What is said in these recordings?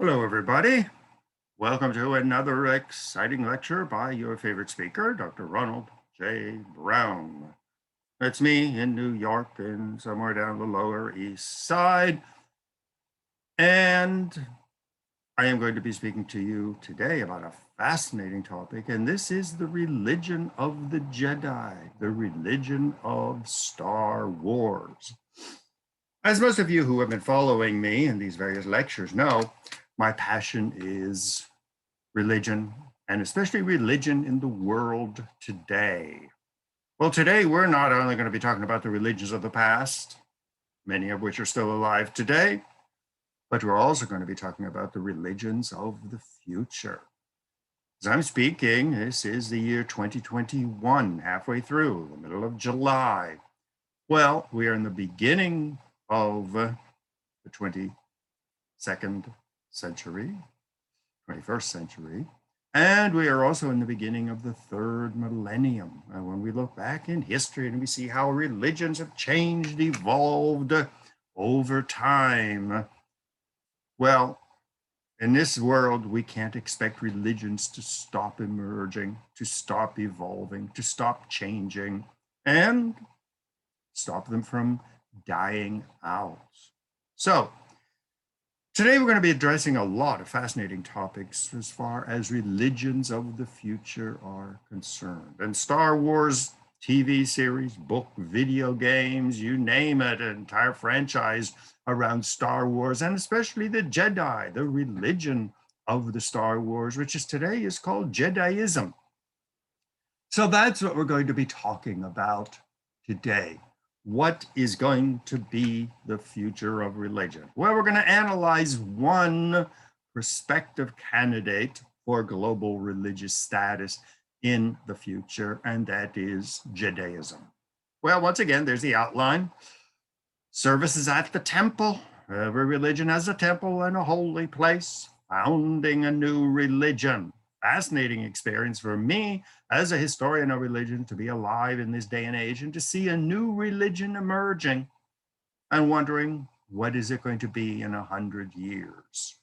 Hello, everybody. Welcome to another exciting lecture by your favorite speaker, Dr. Ronald J. Brown. That's me in New York and somewhere down the Lower East Side. And I am going to be speaking to you today about a fascinating topic, and this is the religion of the Jedi, the religion of Star Wars. As most of you who have been following me in these various lectures know, my passion is religion, and especially religion in the world today. Well, today we're not only going to be talking about the religions of the past, many of which are still alive today, but we're also going to be talking about the religions of the future. As I'm speaking, this is the year 2021, halfway through, the middle of July. Well, we are in the beginning of the 22nd century, 21st century, and we are also in the beginning of the third millennium. And when we look back in history and we see how religions have changed, evolved over time, well, in this world, we can't expect religions to stop emerging, to stop evolving, to stop changing, and stop them from dying out. So, today we're going to be addressing a lot of fascinating topics as far as religions of the future are concerned. And Star Wars TV series, book, video games, you name it, an entire franchise around Star Wars, and especially the Jedi, the religion of the Star Wars, which today is called Jediism. So that's what we're going to be talking about today. What is going to be the future of religion? Well, we're going to analyze one prospective candidate for global religious status in the future, and that is Judaism. Well, once again, there's the outline. Services at the temple. Every religion has a temple and a holy place. Founding a new religion. Fascinating experience for me as a historian of religion to be alive in this day and age and to see a new religion emerging and wondering, what is it going to be in 100 years?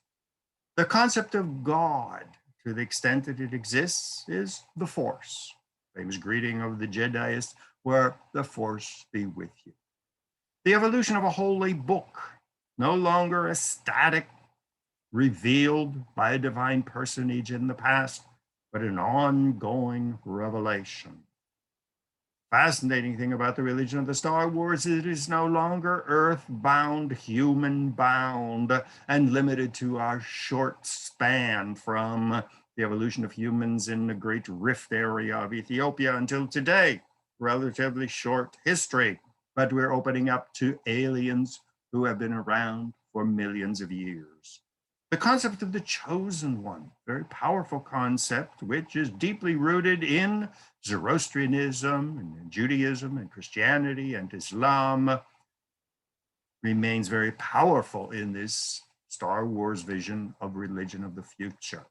The concept of God, to the extent that it exists, is the Force. Famous greeting of the Jediist, where the Force be with you. The evolution of a holy book, no longer a static, revealed by a divine personage in the past, but an ongoing revelation. Fascinating thing about the religion of the Star Wars is it is no longer earth-bound, human-bound, and limited to our short span from the evolution of humans in the Great Rift area of Ethiopia until today. Relatively short history, but we're opening up to aliens who have been around for millions of years. The concept of the chosen one, very powerful concept, which is deeply rooted in Zoroastrianism and Judaism and Christianity and Islam, remains very powerful in this Star Wars vision of religion of the future.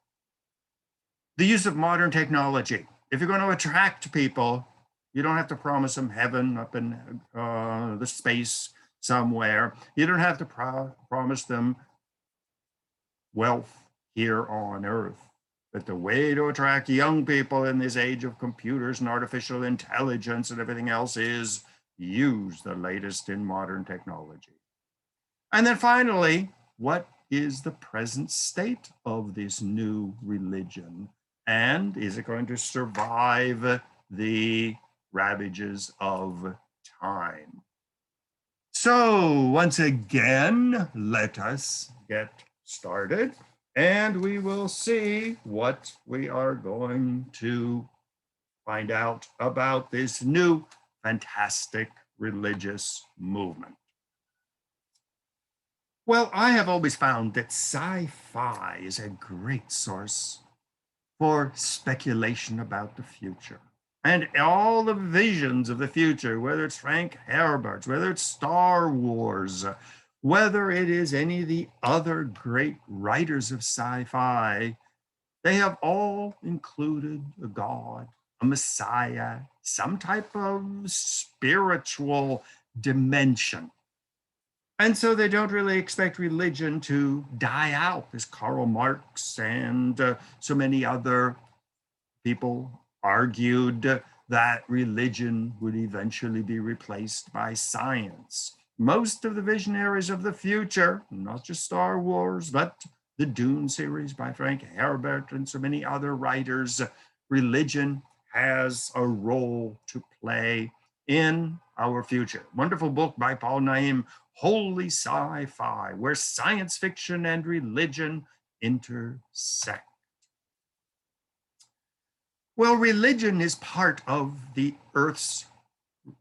The use of modern technology. If you're going to attract people, you don't have to promise them heaven up in the space somewhere. You don't have to promise them wealth here on Earth. But the way to attract young people in this age of computers and artificial intelligence and everything else is use the latest in modern technology. And then finally, what is the present state of this new religion? And is it going to survive the ravages of time? So once again, let us get started, and we will see what we are going to find out about this new fantastic religious movement. Well, I have always found that sci-fi is a great source for speculation about the future. And all the visions of the future, whether it's Frank Herbert's, whether it's Star Wars, whether it is any of the other great writers of sci-fi, they have all included a God, a Messiah, some type of spiritual dimension. And so they don't really expect religion to die out, as Karl Marx and so many other people argued that religion would eventually be replaced by science. Most of the visionaries of the future, not just Star Wars, but the Dune series by Frank Herbert and so many other writers, religion has a role to play in our future. Wonderful book by Paul Naim, Holy Sci-Fi, where science fiction and religion intersect. Well, religion is part of the Earth's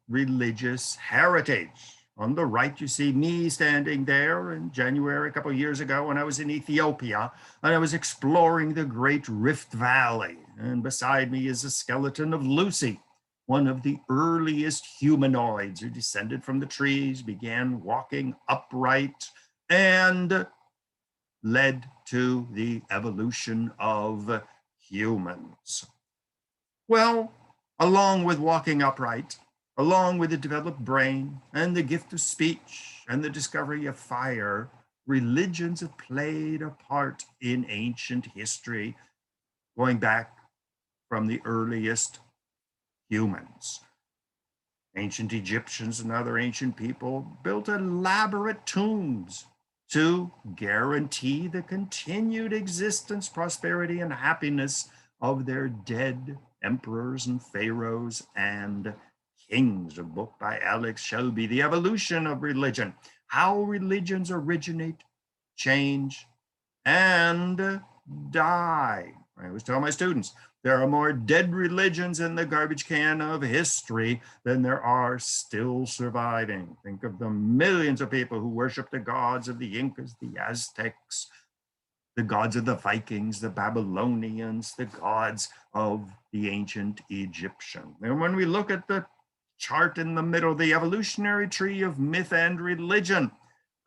religious heritage. On the right, you see me standing there in January a couple of years ago when I was in Ethiopia, and I was exploring the Great Rift Valley. And beside me is a skeleton of Lucy, one of the earliest humanoids who descended from the trees, began walking upright, and led to the evolution of humans. Well, along with walking upright, along with the developed brain and the gift of speech and the discovery of fire, religions have played a part in ancient history, going back from the earliest humans. Ancient Egyptians and other ancient people built elaborate tombs to guarantee the continued existence, prosperity, and happiness of their dead emperors and pharaohs and kings. A book by Alex Shelby, The Evolution of Religion, How Religions Originate, Change, and Die. I always tell my students, there are more dead religions in the garbage can of history than there are still surviving. Think of the millions of people who worship the gods of the Incas, the Aztecs, the gods of the Vikings, the Babylonians, the gods of the ancient Egyptian. And when we look at the chart in the middle, the evolutionary tree of myth and religion,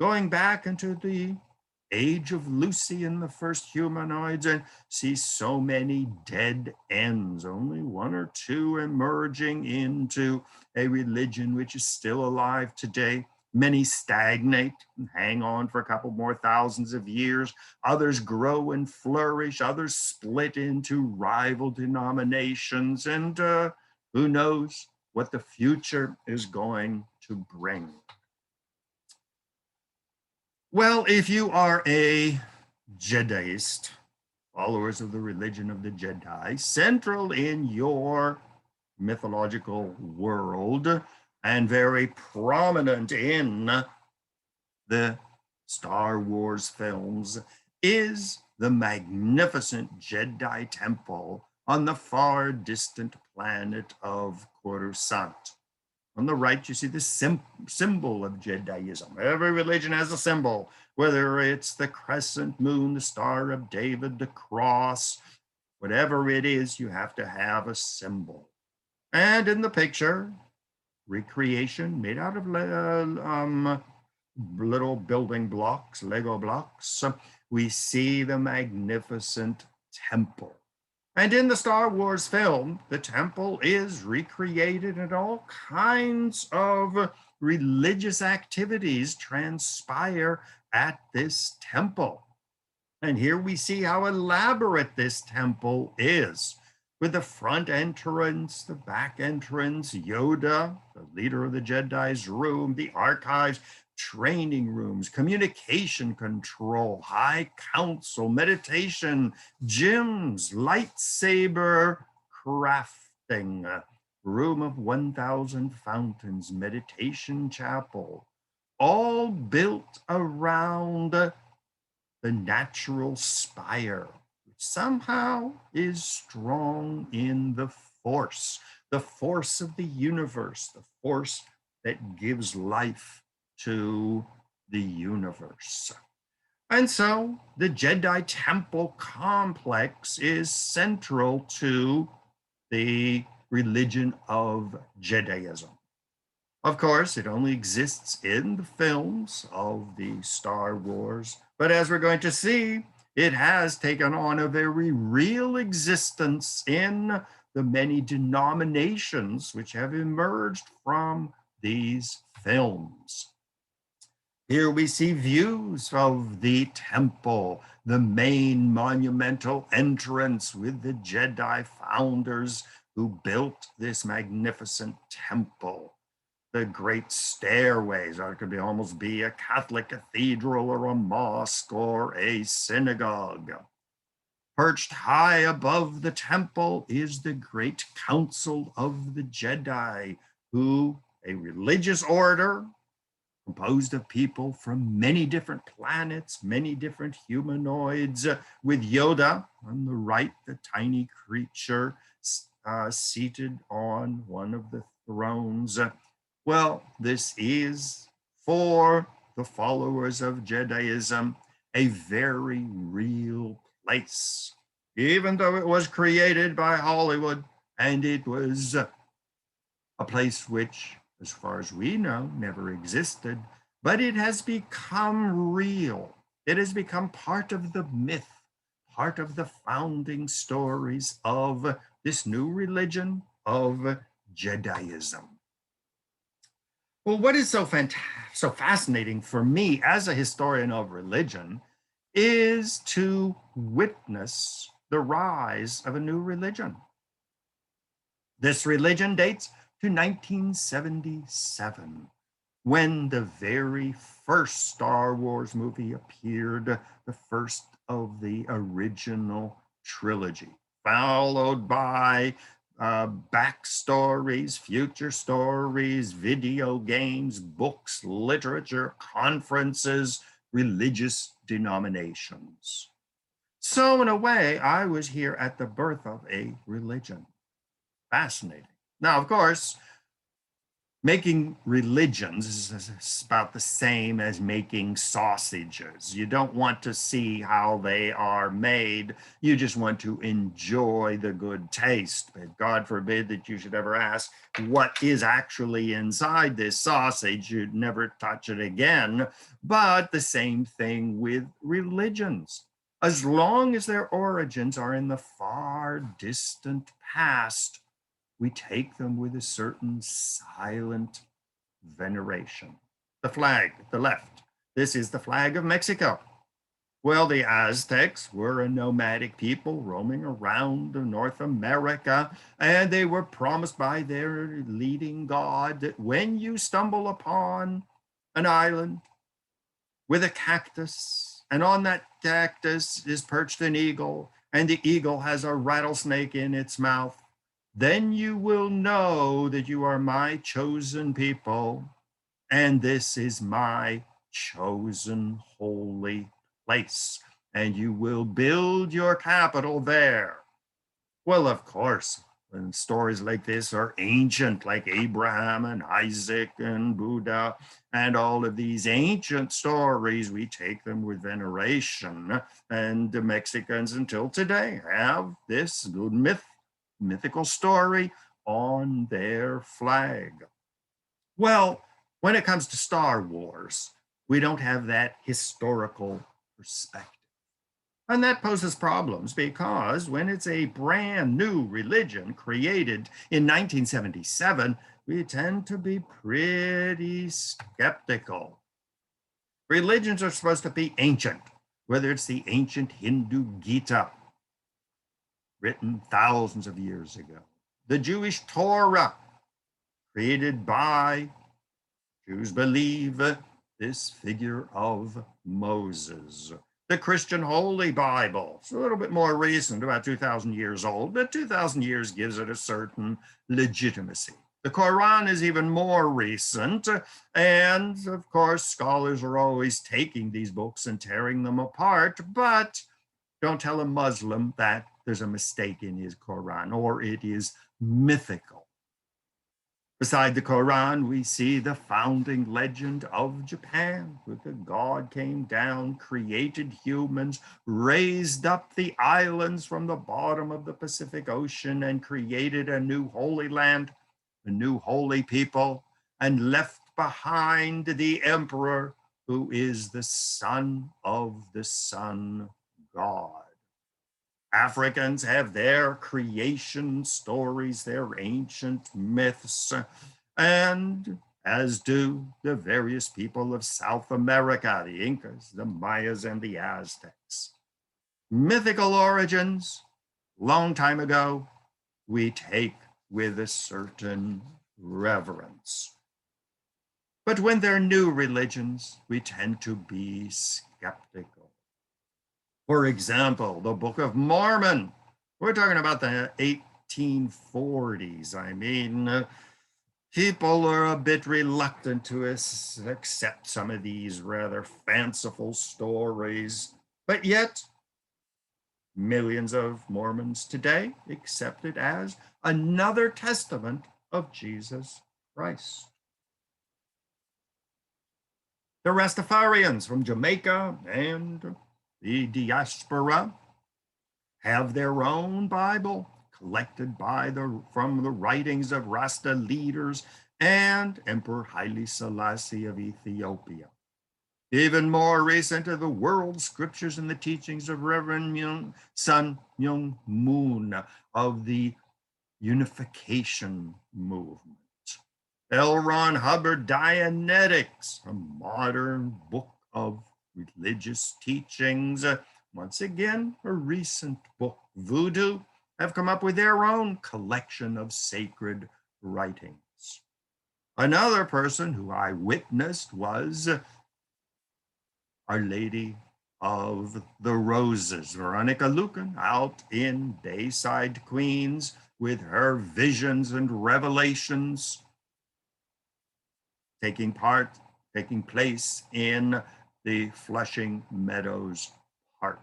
going back into the age of Lucy and the first humanoids, and see so many dead ends, only one or two emerging into a religion which is still alive today. Many stagnate and hang on for a couple more thousands of years. Others grow and flourish. Others split into rival denominations. And who knows what the future is going to bring. Well, if you are a Jediist, followers of the religion of the Jedi, central in your mythological world, and very prominent in the Star Wars films, is the magnificent Jedi Temple on the far distant planet of Coruscant. On the right, you see the symbol of Jediism. Every religion has a symbol, whether it's the crescent moon, the Star of David, the cross, whatever it is, you have to have a symbol. And in the picture, recreation made out of little building blocks, Lego blocks, we see the magnificent temple. And in the Star Wars film, the temple is recreated and all kinds of religious activities transpire at this temple. And here we see how elaborate this temple is, with the front entrance, the back entrance, Yoda, the leader of the Jedi's room, the archives, training rooms, communication control, high council, meditation, gyms, lightsaber crafting, room of 1,000 fountains, meditation chapel, all built around the natural spire, which somehow is strong in the force of the universe, the force that gives life to the universe. And so the Jedi Temple complex is central to the religion of Jediism. Of course, it only exists in the films of the Star Wars, but as we're going to see, it has taken on a very real existence in the many denominations which have emerged from these films. Here we see views of the temple, the main monumental entrance with the Jedi founders who built this magnificent temple. The great stairways, or it could almost be a Catholic cathedral or a mosque or a synagogue. Perched high above the temple is the great Council of the Jedi, who, a religious order composed of people from many different planets, many different humanoids, with Yoda on the right, the tiny creature seated on one of the thrones. Well, this is, for the followers of Jediism, a very real place, even though it was created by Hollywood, and it was a place which, as far as we know, never existed, but it has become real. It has become part of the myth, part of the founding stories of this new religion of Jediism. Well, what is so fascinating for me as a historian of religion is to witness the rise of a new religion. This religion dates to 1977, when the very first Star Wars movie appeared, the first of the original trilogy, followed by backstories, future stories, video games, books, literature, conferences, religious denominations. So in a way, I was here at the birth of a religion. Fascinating. Now, of course, making religions is about the same as making sausages. You don't want to see how they are made. You just want to enjoy the good taste. But God forbid that you should ever ask what is actually inside this sausage. You'd never touch it again. But the same thing with religions. As long as their origins are in the far distant past, we take them with a certain silent veneration. The flag at the left, this is the flag of Mexico. Well, the Aztecs were a nomadic people roaming around North America, and they were promised by their leading god that when you stumble upon an island with a cactus, and on that cactus is perched an eagle, and the eagle has a rattlesnake in its mouth, then you will know that you are my chosen people, and this is my chosen holy place, and you will build your capital there. Well, of course, when stories like this are ancient, like Abraham and Isaac and Buddha, and all of these ancient stories, we take them with veneration. And the Mexicans until today have this mythical story on their flag. Well, when it comes to Star Wars, we don't have that historical perspective. And that poses problems because when it's a brand new religion created in 1977, we tend to be pretty skeptical. Religions are supposed to be ancient, whether it's the ancient Hindu Gita, written thousands of years ago, the Jewish Torah, created by Jews believe this figure of Moses. The Christian Holy Bible, it's a little bit more recent, about 2,000 years old, but 2,000 years gives it a certain legitimacy. The Quran is even more recent, and of course, scholars are always taking these books and tearing them apart, but don't tell a Muslim that there's a mistake in his Quran or it is mythical. Beside the Quran, we see the founding legend of Japan, where the god came down, created humans, raised up the islands from the bottom of the Pacific Ocean, and created a new holy land, a new holy people, and left behind the emperor, who is the son of the sun god. Africans have their creation stories, their ancient myths, and as do the various people of South America, the Incas, the Mayas, and the Aztecs. Mythical origins, long time ago, we take with a certain reverence. But when they're new religions, we tend to be skeptical. For example, the Book of Mormon. We're talking about the 1840s. People are a bit reluctant to accept some of these rather fanciful stories, but yet millions of Mormons today accept it as another testament of Jesus Christ. The Rastafarians from Jamaica and the diaspora have their own Bible collected from the writings of Rasta leaders and Emperor Haile Selassie of Ethiopia. Even more recent are the world scriptures and the teachings of Reverend Sun Myung Moon of the Unification Movement. L. Ron Hubbard Dianetics, a modern book of religious teachings. Once again, a recent book. Voodoo have come up with their own collection of sacred writings. Another person who I witnessed was Our Lady of the Roses, Veronica Lucan, out in Bayside, Queens, with her visions and revelations taking place in the Flushing Meadows Park.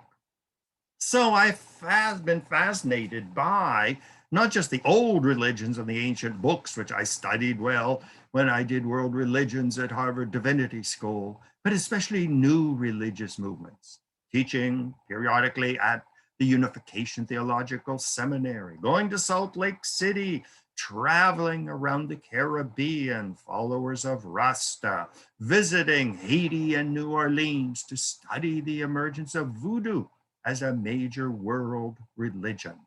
So I've been fascinated by not just the old religions and the ancient books, which I studied well when I did world religions at Harvard Divinity School, but especially new religious movements, teaching periodically at the Unification Theological Seminary, going to Salt Lake City, traveling around the Caribbean, followers of Rasta, visiting Haiti and New Orleans to study the emergence of voodoo as a major world religion.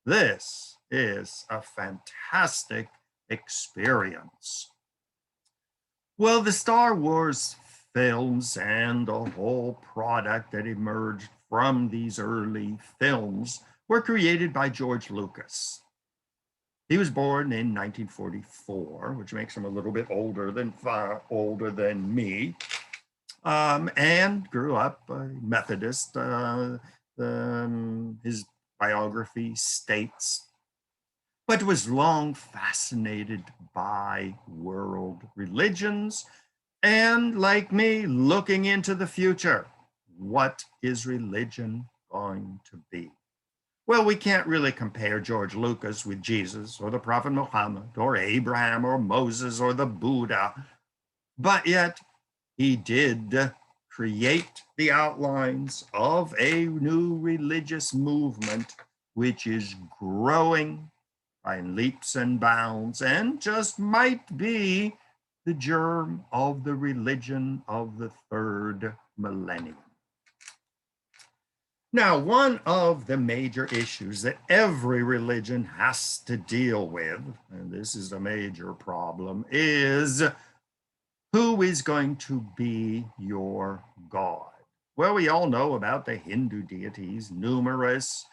This is a fantastic experience. Well, the Star Wars films and the whole product that emerged from these early films were created by George Lucas. He was born in 1944, which makes him a little bit older than me, and grew up a Methodist. His biography states, but was long fascinated by world religions and, like me, looking into the future. What is religion going to be? Well, we can't really compare George Lucas with Jesus or the Prophet Muhammad or Abraham or Moses or the Buddha, but yet he did create the outlines of a new religious movement which is growing by leaps and bounds and just might be the germ of the religion of the third millennium. Now, one of the major issues that every religion has to deal with, and this is a major problem, is who is going to be your God? Well, we all know about the Hindu deities, numerous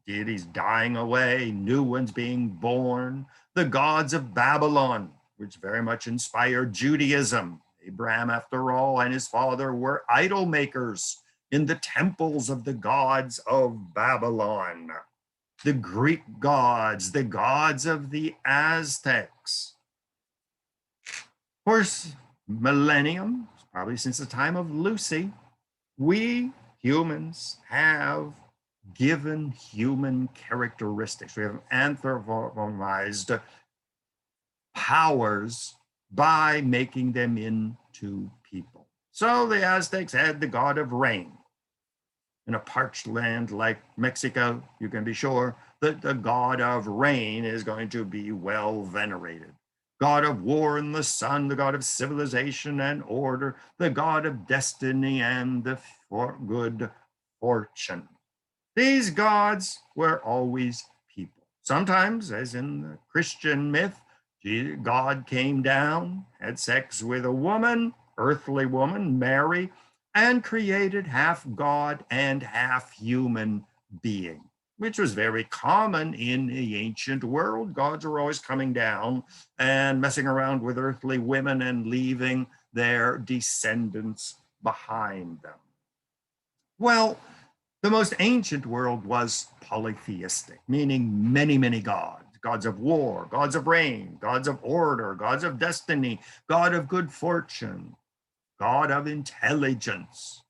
deities dying away, new ones being born, the gods of Babylon, which very much inspired Judaism. Abraham, after all, and his father were idol makers in the temples of the gods of Babylon. The Greek gods, the gods of the Aztecs. Of course, millennium, probably since the time of Lucy, we humans have given human characteristics. We have anthropomorphized powers by making them into people. So the Aztecs had the god of rain. In a parched land like Mexico, you can be sure that the god of rain is going to be well venerated. God of war and the sun, the god of civilization and order, the god of destiny and the good fortune. These gods were always people. Sometimes, as in the Christian myth, God came down, had sex with a woman, earthly woman, Mary, and created half God and half human being, which was very common in the ancient world. Gods were always coming down and messing around with earthly women and leaving their descendants behind them. Well, the most ancient world was polytheistic, meaning many, many gods. Gods of war, gods of rain, gods of order, gods of destiny, god of good fortune, god of intelligence.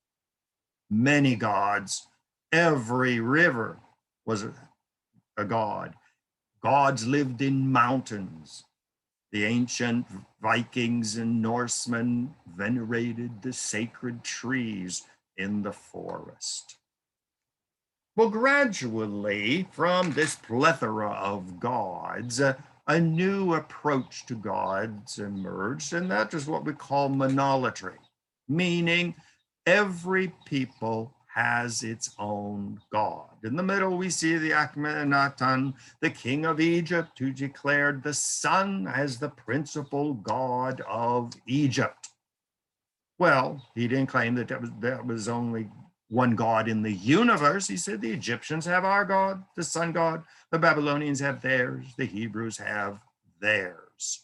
Many gods. Every river was a god. Gods lived in mountains. The ancient Vikings and Norsemen venerated the sacred trees in the forest. Well, gradually, from this plethora of gods, a new approach to gods emerged, and that is what we call monolatry, meaning every people has its own god. In the middle, we see the Akhenaten, the king of Egypt, who declared the sun as the principal god of Egypt. Well, he didn't claim that that was only one God in the universe. He said the Egyptians have our God, the sun God, the Babylonians have theirs, the Hebrews have theirs.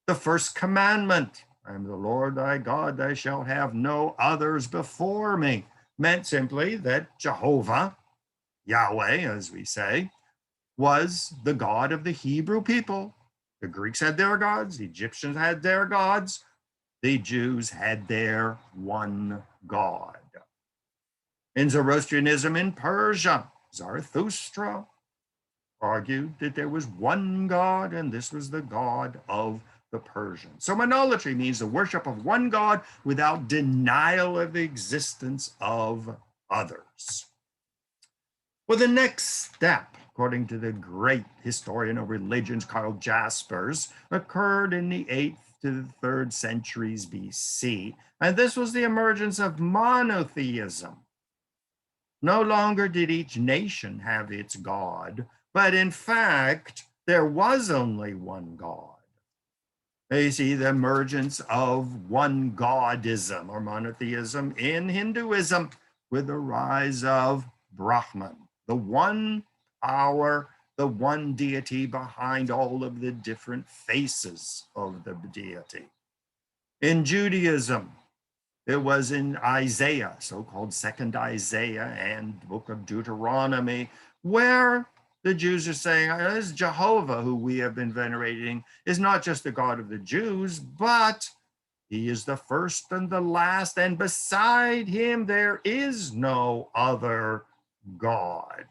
The first commandment, I am the Lord thy God, thou shalt have no others before me, meant simply that Jehovah, Yahweh, as we say, was the God of the Hebrew people. The Greeks had their gods, the Egyptians had their gods, the Jews had their one God. In Zoroastrianism in Persia, Zarathustra argued that there was one God and this was the God of the Persians. So monolatry means the worship of one God without denial of the existence of others. Well, the next step, according to the great historian of religions, Karl Jaspers, occurred in the 8th to the 3rd centuries BC, and this was the emergence of monotheism. No longer did each nation have its God, but in fact, there was only one God. You see the emergence of one Godism or monotheism in Hinduism with the rise of Brahman, the one power, the one deity behind all of the different faces of the deity. In Judaism, it was in Isaiah, so-called Second Isaiah and Book of Deuteronomy, where the Jews are saying, this Jehovah, who we have been venerating, is not just the God of the Jews, but he is the first and the last, and beside him there is no other God.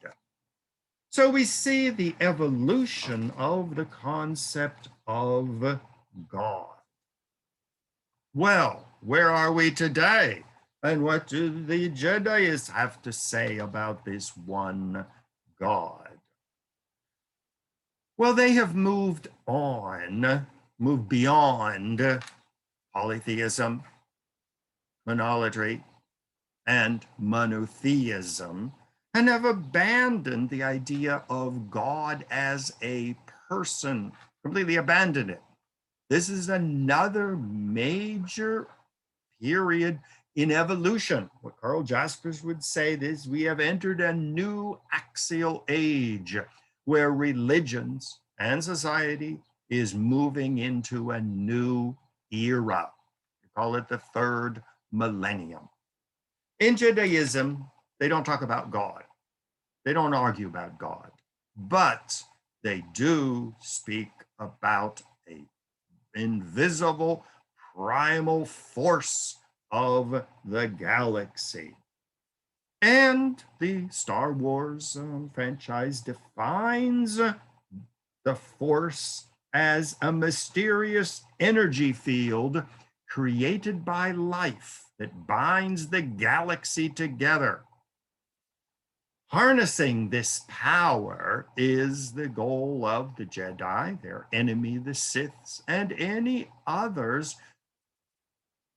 So we see the evolution of the concept of God. Well, where are we today? And what do the Jedis have to say about this one God? Well, they have moved beyond polytheism, monolatry, and monotheism, and have abandoned the idea of God as a person, completely abandoned it. This is another major period in evolution. What Karl Jaspers would say is we have entered a new axial age where religions and society is moving into a new era. We call it the third millennium. In Judaism, they don't talk about God. They don't argue about God, but they do speak about a invisible primal force of the galaxy. And the Star Wars franchise defines the force as a mysterious energy field created by life that binds the galaxy together. Harnessing this power is the goal of the Jedi, their enemy, the Siths, and any others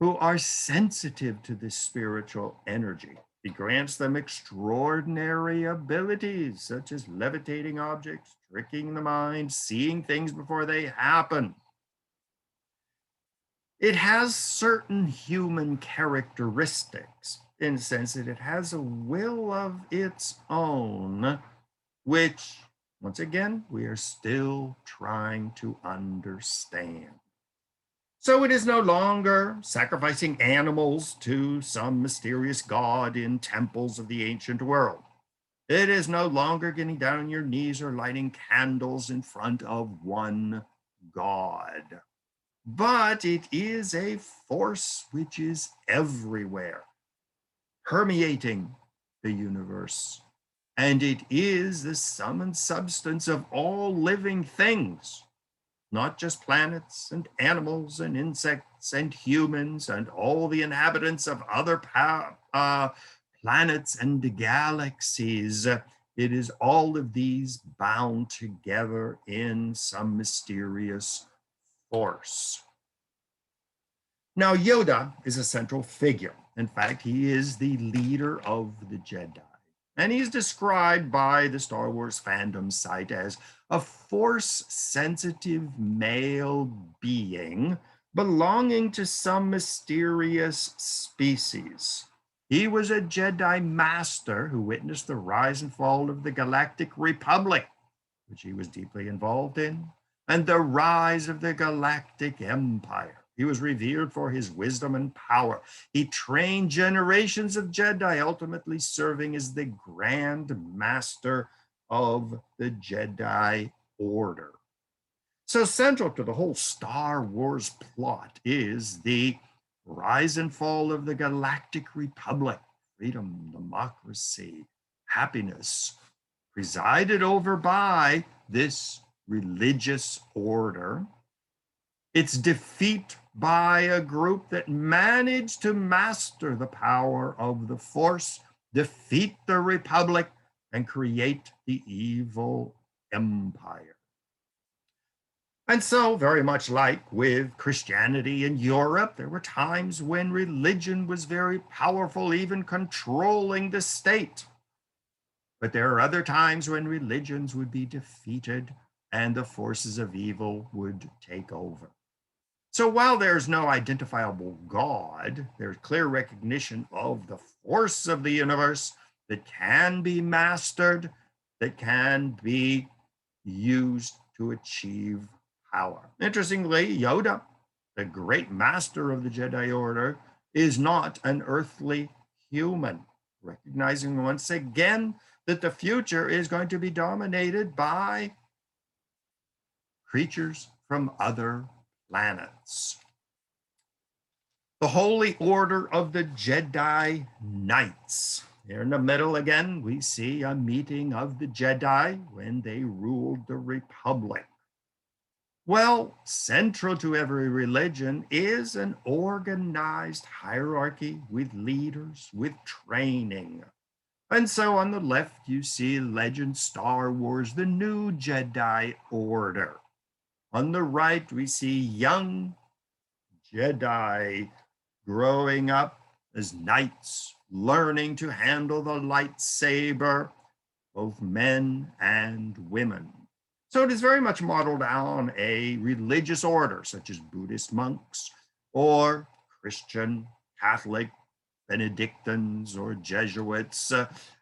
who are sensitive to this spiritual energy. He grants them extraordinary abilities, such as levitating objects, tricking the mind, seeing things before they happen. It has certain human characteristics in the sense that it has a will of its own, which, once again, we are still trying to understand. So it is no longer sacrificing animals to some mysterious god in temples of the ancient world. It is no longer getting down on your knees or lighting candles in front of one god. But it is a force which is everywhere, permeating the universe. And it is the sum and substance of all living things, not just planets and animals and insects and humans and all the inhabitants of other planets and galaxies. It is all of these bound together in some mysterious force. Now, Yoda is a central figure. In fact, he is the leader of the Jedi. And he's described by the Star Wars fandom site as a force-sensitive male being belonging to some mysterious species. He was a Jedi master who witnessed the rise and fall of the Galactic Republic, which he was deeply involved in, and the rise of the Galactic Empire. He was revered for his wisdom and power. He trained generations of Jedi, ultimately serving as the Grand Master of the Jedi Order. So central to the whole Star Wars plot is the rise and fall of the Galactic Republic, freedom, democracy, happiness, presided over by this religious order. Its defeat by a group that managed to master the power of the Force, defeat the Republic, and create the evil empire. And so, very much like with Christianity in Europe, there were times when religion was very powerful, even controlling the state. But there are other times when religions would be defeated and the forces of evil would take over. So while there's no identifiable God, there's clear recognition of the force of the universe that can be mastered, that can be used to achieve power. Interestingly, Yoda, the great master of the Jedi Order, is not an earthly human, recognizing once again that the future is going to be dominated by creatures from other planets. The Holy Order of the Jedi Knights. Here in the middle again, we see a meeting of the Jedi when they ruled the Republic. Well, central to every religion is an organized hierarchy with leaders, with training. And so on the left, you see Legend Star Wars, the new Jedi Order. On the right, we see young Jedi growing up as knights, learning to handle the lightsaber, both men and women. So it is very much modeled on a religious order, such as Buddhist monks or Christian, Catholic, Benedictines or Jesuits.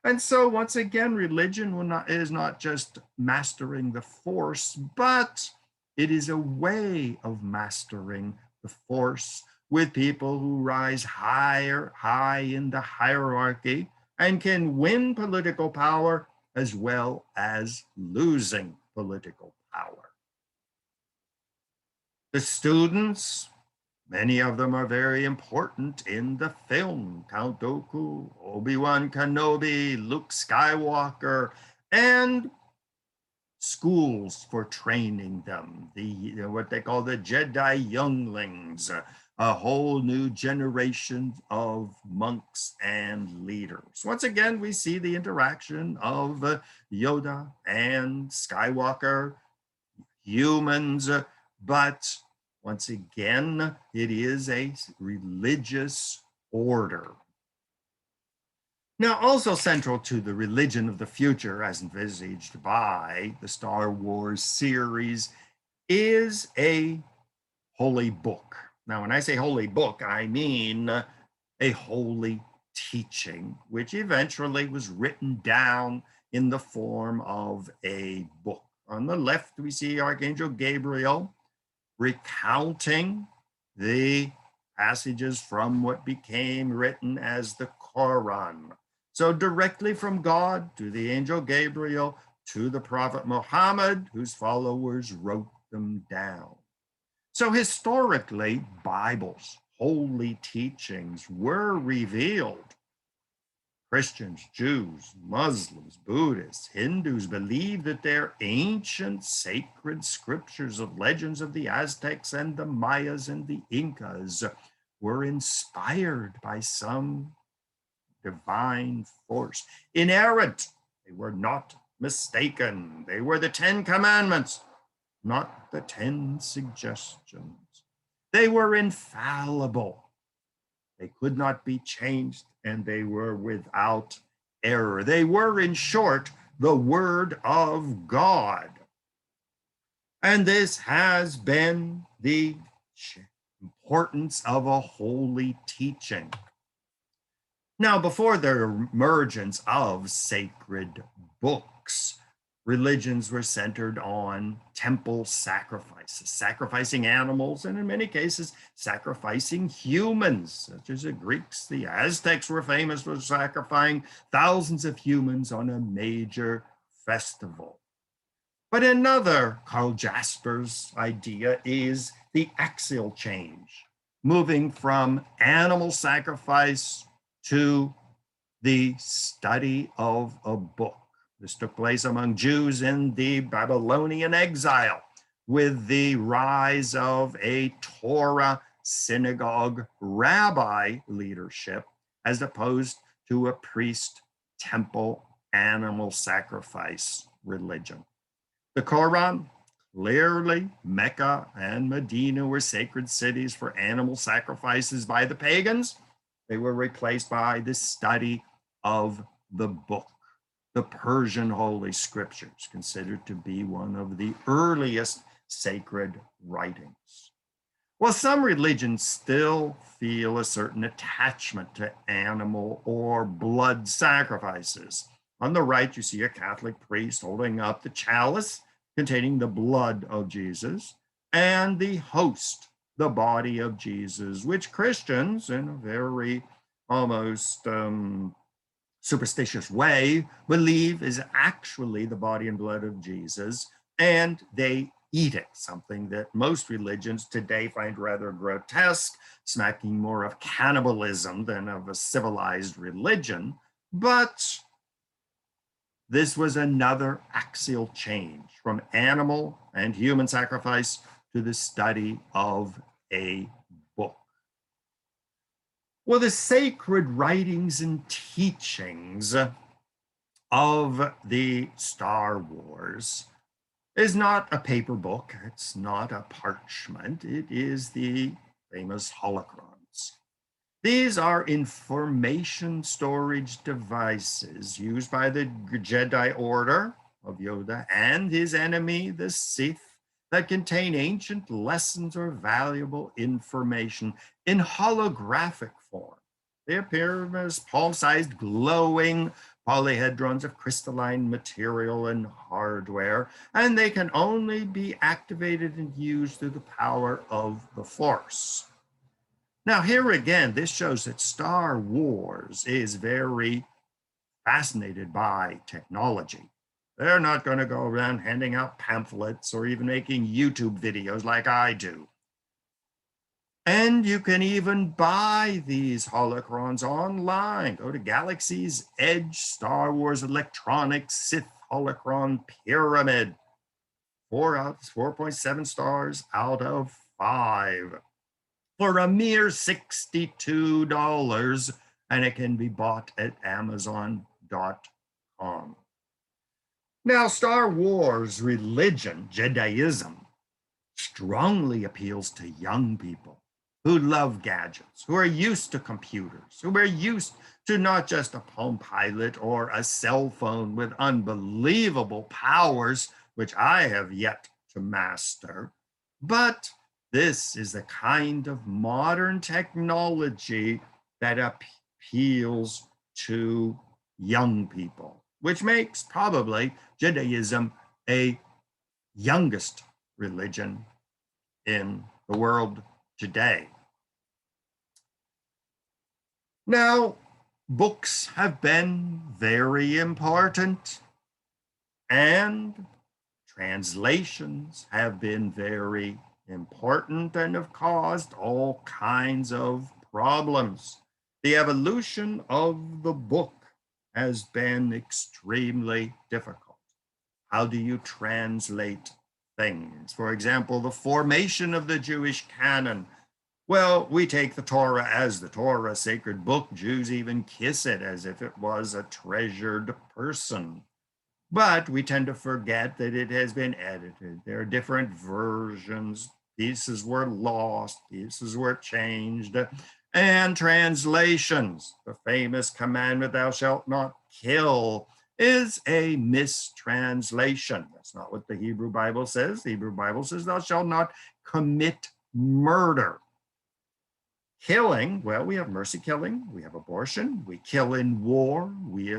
And so once again, religion is not just mastering the force, but it is a way of mastering the force with people who rise high in the hierarchy and can win political power as well as losing political power. The students, many of them are very important in the film. Count Dooku, Obi-Wan Kenobi, Luke Skywalker, and schools for training them, what they call the Jedi Younglings, a whole new generation of monks and leaders. Once again, we see the interaction of Yoda and Skywalker, humans, but once again, it is a religious order. Now, also central to the religion of the future, as envisaged by the Star Wars series, is a holy book. Now, when I say holy book, I mean a holy teaching, which eventually was written down in the form of a book. On the left, we see Archangel Gabriel recounting the passages from what became written as the Quran. So directly from God to the angel Gabriel to the prophet Muhammad, whose followers wrote them down. So historically, Bibles, holy teachings were revealed. Christians, Jews, Muslims, Buddhists, Hindus believe that their ancient sacred scriptures of legends of the Aztecs and the Mayas and the Incas were inspired by some divine force. Inerrant, they were not mistaken. They were the 10 Commandments, not the 10 suggestions. They were infallible. They could not be changed, and they were without error. They were, in short, the Word of God. And this has been the importance of a holy teaching. Now, before the emergence of sacred books, religions were centered on temple sacrifices, sacrificing animals, and in many cases, sacrificing humans, such as the Greeks. The Aztecs were famous for sacrificing thousands of humans on a major festival. But another, Carl Jasper's idea, is the axial change, moving from animal sacrifice to the study of a book. This took place among Jews in the Babylonian exile with the rise of a Torah synagogue rabbi leadership as opposed to a priest temple animal sacrifice religion. The Quran, clearly Mecca and Medina were sacred cities for animal sacrifices by the pagans. They were replaced by the study of the book, the Persian Holy Scriptures, considered to be one of the earliest sacred writings. Well, some religions still feel a certain attachment to animal or blood sacrifices. On the right, you see a Catholic priest holding up the chalice containing the blood of Jesus and the host, the body of Jesus, which Christians, in a very almost superstitious way, believe is actually the body and blood of Jesus, and they eat it, something that most religions today find rather grotesque, smacking more of cannibalism than of a civilized religion. But this was another axial change from animal and human sacrifice to the study of a book. Well, the sacred writings and teachings of the Star Wars is not a paper book. It's not a parchment. It is the famous holocrons. These are information storage devices used by the Jedi Order of Yoda and his enemy, the Sith, that contain ancient lessons or valuable information in holographic form. They appear as palm-sized, glowing polyhedrons of crystalline material and hardware, and they can only be activated and used through the power of the Force. Now, here again, this shows that Star Wars is very fascinated by technology. They're not going to go around handing out pamphlets or even making YouTube videos like I do. And you can even buy these holocrons online. Go to Galaxy's Edge Star Wars Electronics Sith Holocron Pyramid. 4.7 stars out of 5. For a mere $62, and it can be bought at Amazon.com. Now, Star Wars religion, Jediism, strongly appeals to young people. who love gadgets, who are used to computers, who are used to not just a Palm Pilot or a cell phone with unbelievable powers, which I have yet to master, but this is the kind of modern technology that appeals to young people, which makes probably Judaism a youngest religion in the world today. Now, books have been very important, and translations have been very important and have caused all kinds of problems. The evolution of the book has been extremely difficult. How do you translate things? For example, the formation of the Jewish canon. Well, we take the Torah as the Torah, sacred book. Jews even kiss it as if it was a treasured person. But we tend to forget that it has been edited. There are different versions. Pieces were lost, pieces were changed, and translations. The famous commandment, thou shalt not kill, is a mistranslation. That's not what the Hebrew Bible says. The Hebrew Bible says, thou shalt not commit murder. Killing, well, we have mercy killing, we have abortion, we kill in war, we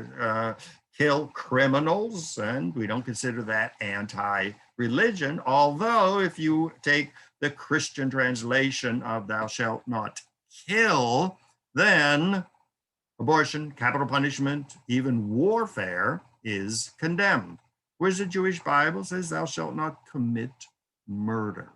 kill criminals, and we don't consider that anti-religion. Although if you take the Christian translation of thou shalt not kill, then abortion, capital punishment, even warfare is condemned. Whereas the Jewish Bible says thou shalt not commit murder.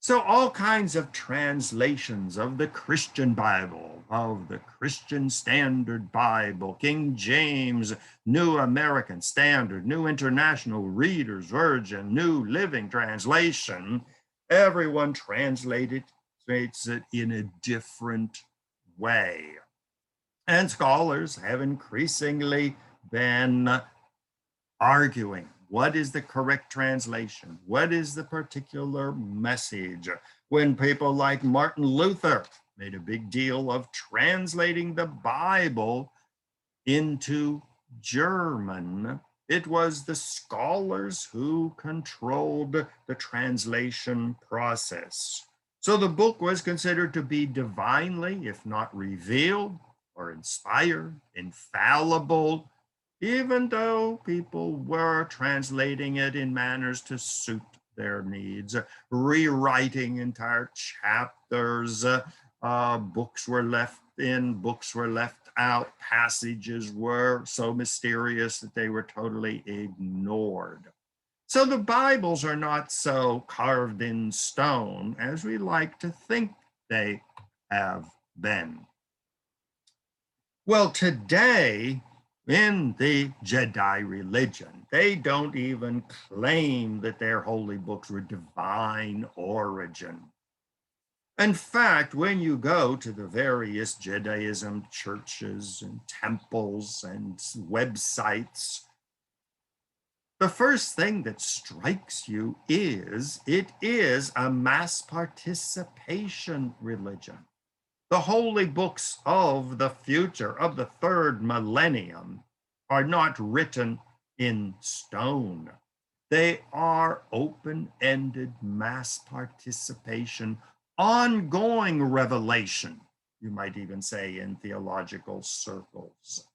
So all kinds of translations of the Christian Bible, of the Christian Standard Bible, King James, New American Standard, New International Reader's Version, New Living Translation, everyone translates it in a different way. And scholars have increasingly been arguing, what is the correct translation? What is the particular message? When people like Martin Luther made a big deal of translating the Bible into German, it was the scholars who controlled the translation process. So the book was considered to be divinely, if not revealed or inspired, infallible, even though people were translating it in manners to suit their needs, rewriting entire chapters, books were left in, books were left out, passages were so mysterious that they were totally ignored. So the Bibles are not so carved in stone as we like to think they have been. Well, today, in the Jedi religion, they don't even claim that their holy books were divine origin. In fact, when you go to the various Jediism churches and temples and websites, the first thing that strikes you is it is a mass participation religion. The holy books of the future, of the third millennium, are not written in stone. They are open-ended mass participation, ongoing revelation, you might even say in theological circles.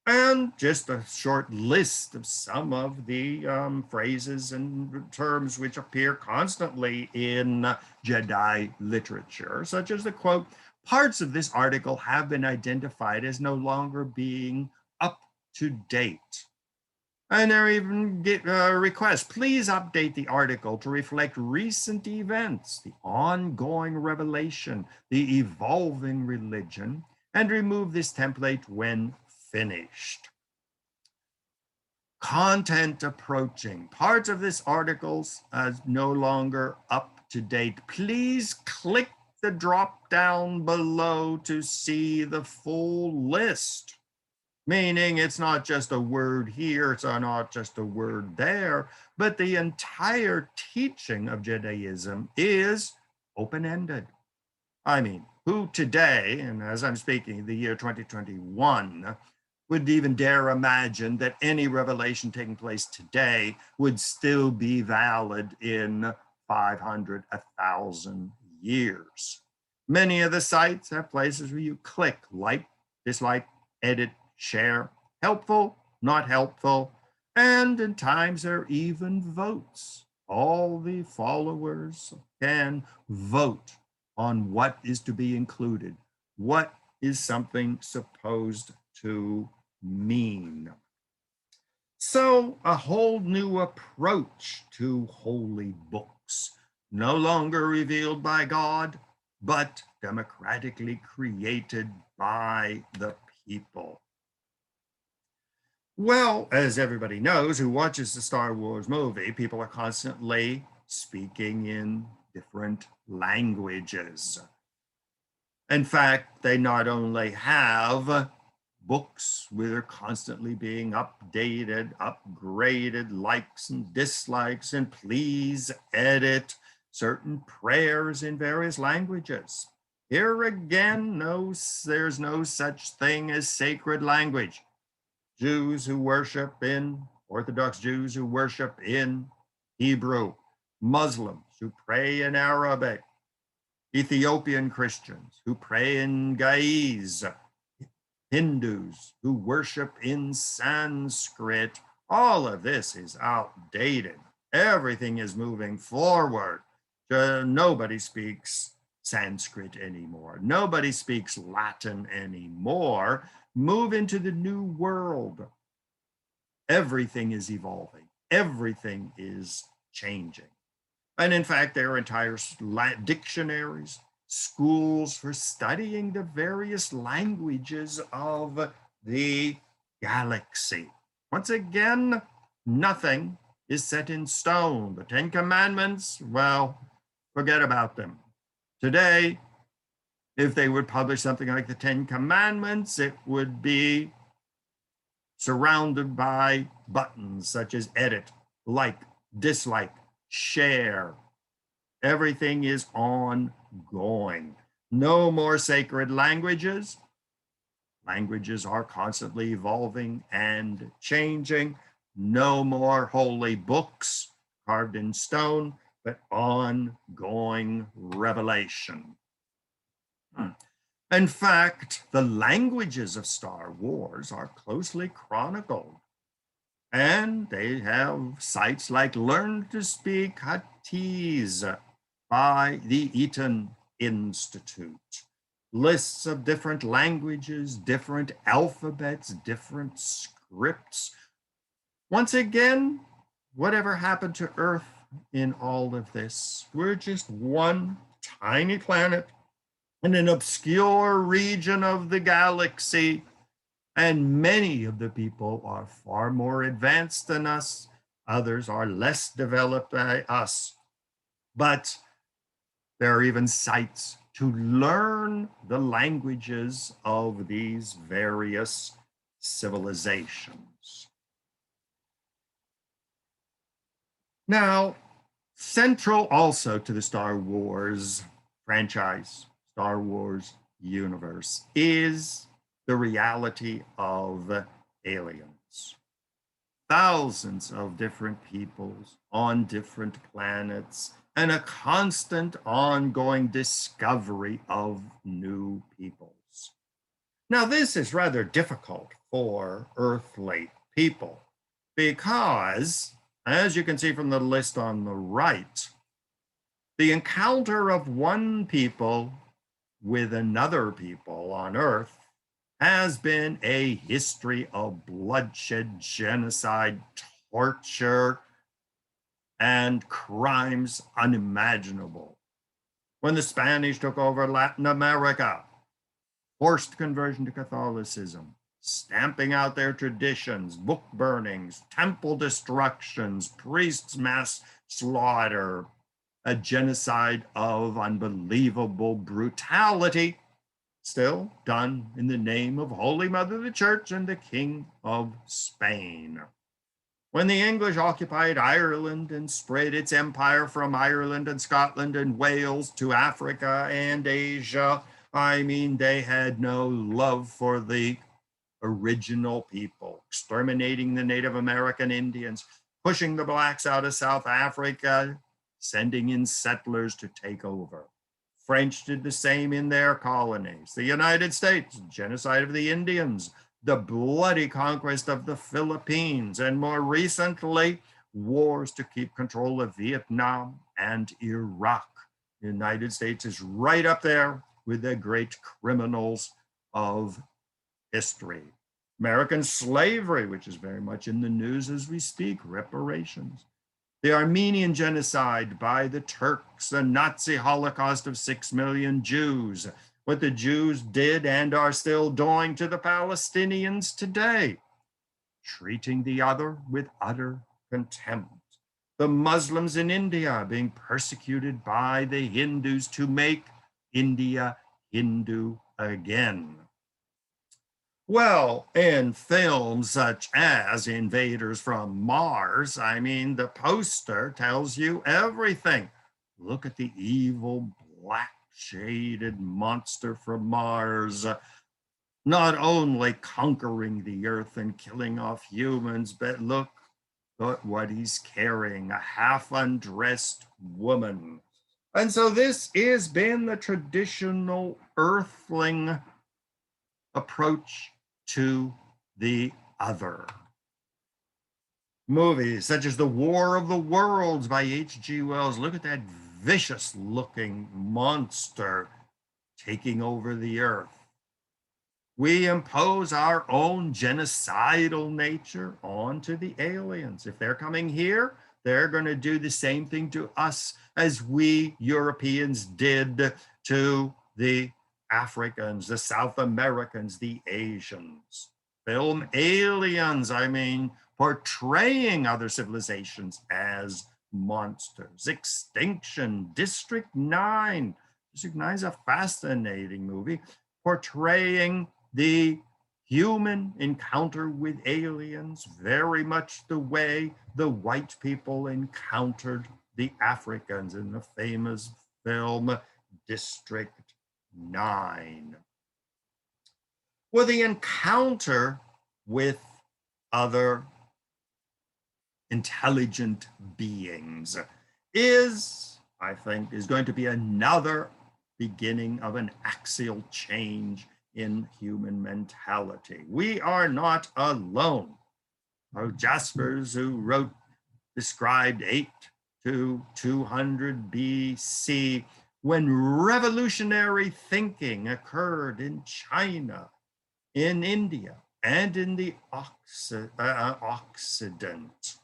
And just a short list of some of the phrases and terms which appear constantly in Jedi literature, such as the quote, parts of this article have been identified as no longer being up to date. And there even get requests, please update the article to reflect recent events, the ongoing revelation, the evolving religion, and remove this template when finished. Content approaching. Parts of this article are no longer up to date. Please click the drop down below to see the full list. Meaning it's not just a word here, it's not just a word there, but the entire teaching of Judaism is open-ended. I mean, who today, and as I'm speaking, the year 2021, would even dare imagine that any revelation taking place today would still be valid in 500, 1,000 years? Many of the sites have places where you click like, dislike, edit, share, helpful, not helpful, and in times there are even votes. All the followers can vote on what is to be included, what is something supposed to mean. So, a whole new approach to holy books, no longer revealed by God, but democratically created by the people. Well, as everybody knows who watches the Star Wars movie, people are constantly speaking in different languages. In fact, they not only have books where they're constantly being updated, upgraded, likes and dislikes, and please edit certain prayers in various languages. Here again, there's no such thing as sacred language. Jews who worship in, Orthodox Jews who worship in Hebrew, Muslims who pray in Arabic, Ethiopian Christians who pray in Ge'ez, Hindus who worship in Sanskrit. All of this is outdated. Everything is moving forward. Nobody speaks Sanskrit anymore. Nobody speaks Latin anymore. Move into the new world. Everything is evolving. Everything is changing. And in fact, there are entire dictionaries, schools for studying the various languages of the galaxy. Once again, nothing is set in stone. The Ten Commandments, well, forget about them. Today, if they would publish something like the Ten Commandments, it would be surrounded by buttons such as edit, like, dislike, share. Everything is ongoing. No more sacred languages. Languages are constantly evolving and changing. No more holy books carved in stone, but ongoing revelation. In fact, the languages of Star Wars are closely chronicled. And they have sites like Learn to Speak Huttese by the Eaton Institute. Lists of different languages, different alphabets, different scripts. Once again, whatever happened to Earth in all of this? We're just one tiny planet in an obscure region of the galaxy. And many of the people are far more advanced than us. Others are less developed by us. But there are even sites to learn the languages of these various civilizations. Now, central also to the Star Wars franchise, Star Wars universe, is the reality of aliens. Thousands of different peoples on different planets, and a constant ongoing discovery of new peoples. Now, this is rather difficult for earthly people because, as you can see from the list on the right, the encounter of one people with another people on Earth has been a history of bloodshed, genocide, torture, and crimes unimaginable. When the Spanish took over Latin America, forced conversion to Catholicism, stamping out their traditions, book burnings, temple destructions, priests' mass slaughter, a genocide of unbelievable brutality, still done in the name of Holy Mother the Church and the King of Spain. When the English occupied Ireland and spread its empire from Ireland and Scotland and Wales to Africa and Asia, I mean, they had no love for the original people, exterminating the Native American Indians, pushing the blacks out of South Africa, sending in settlers to take over. French did the same in their colonies. The United States, genocide of the Indians, the bloody conquest of the Philippines, and more recently, wars to keep control of Vietnam and Iraq. The United States is right up there with the great criminals of history. American slavery, which is very much in the news as we speak, reparations. The Armenian genocide by the Turks, the Nazi Holocaust of 6 million Jews, what the Jews did and are still doing to the Palestinians today, treating the other with utter contempt. The Muslims in India being persecuted by the Hindus to make India Hindu again. Well, in films such as Invaders from Mars, I mean, the poster tells you everything. Look at the evil black shaded monster from Mars, not only conquering the earth and killing off humans, but look at what he's carrying, a half undressed woman. And so this has been the traditional Earthling approach to the other. Movies such as The War of the Worlds by H.G. Wells. Look at that vicious looking monster taking over the earth. We impose our own genocidal nature onto the aliens. If they're coming here, they're going to do the same thing to us as we Europeans did to the Africans, the South Americans, the Asians. Film Aliens, I mean, portraying other civilizations as monsters. Extinction, District 9. District 9 is a fascinating movie portraying the human encounter with aliens very much the way the white people encountered the Africans in the famous film District 9. Well, the encounter with other intelligent beings is, I think, is going to be another beginning of an axial change in human mentality. We are not alone. Jaspers, who described 8 to 200 BC, when revolutionary thinking occurred in China, in India, and in the Occident.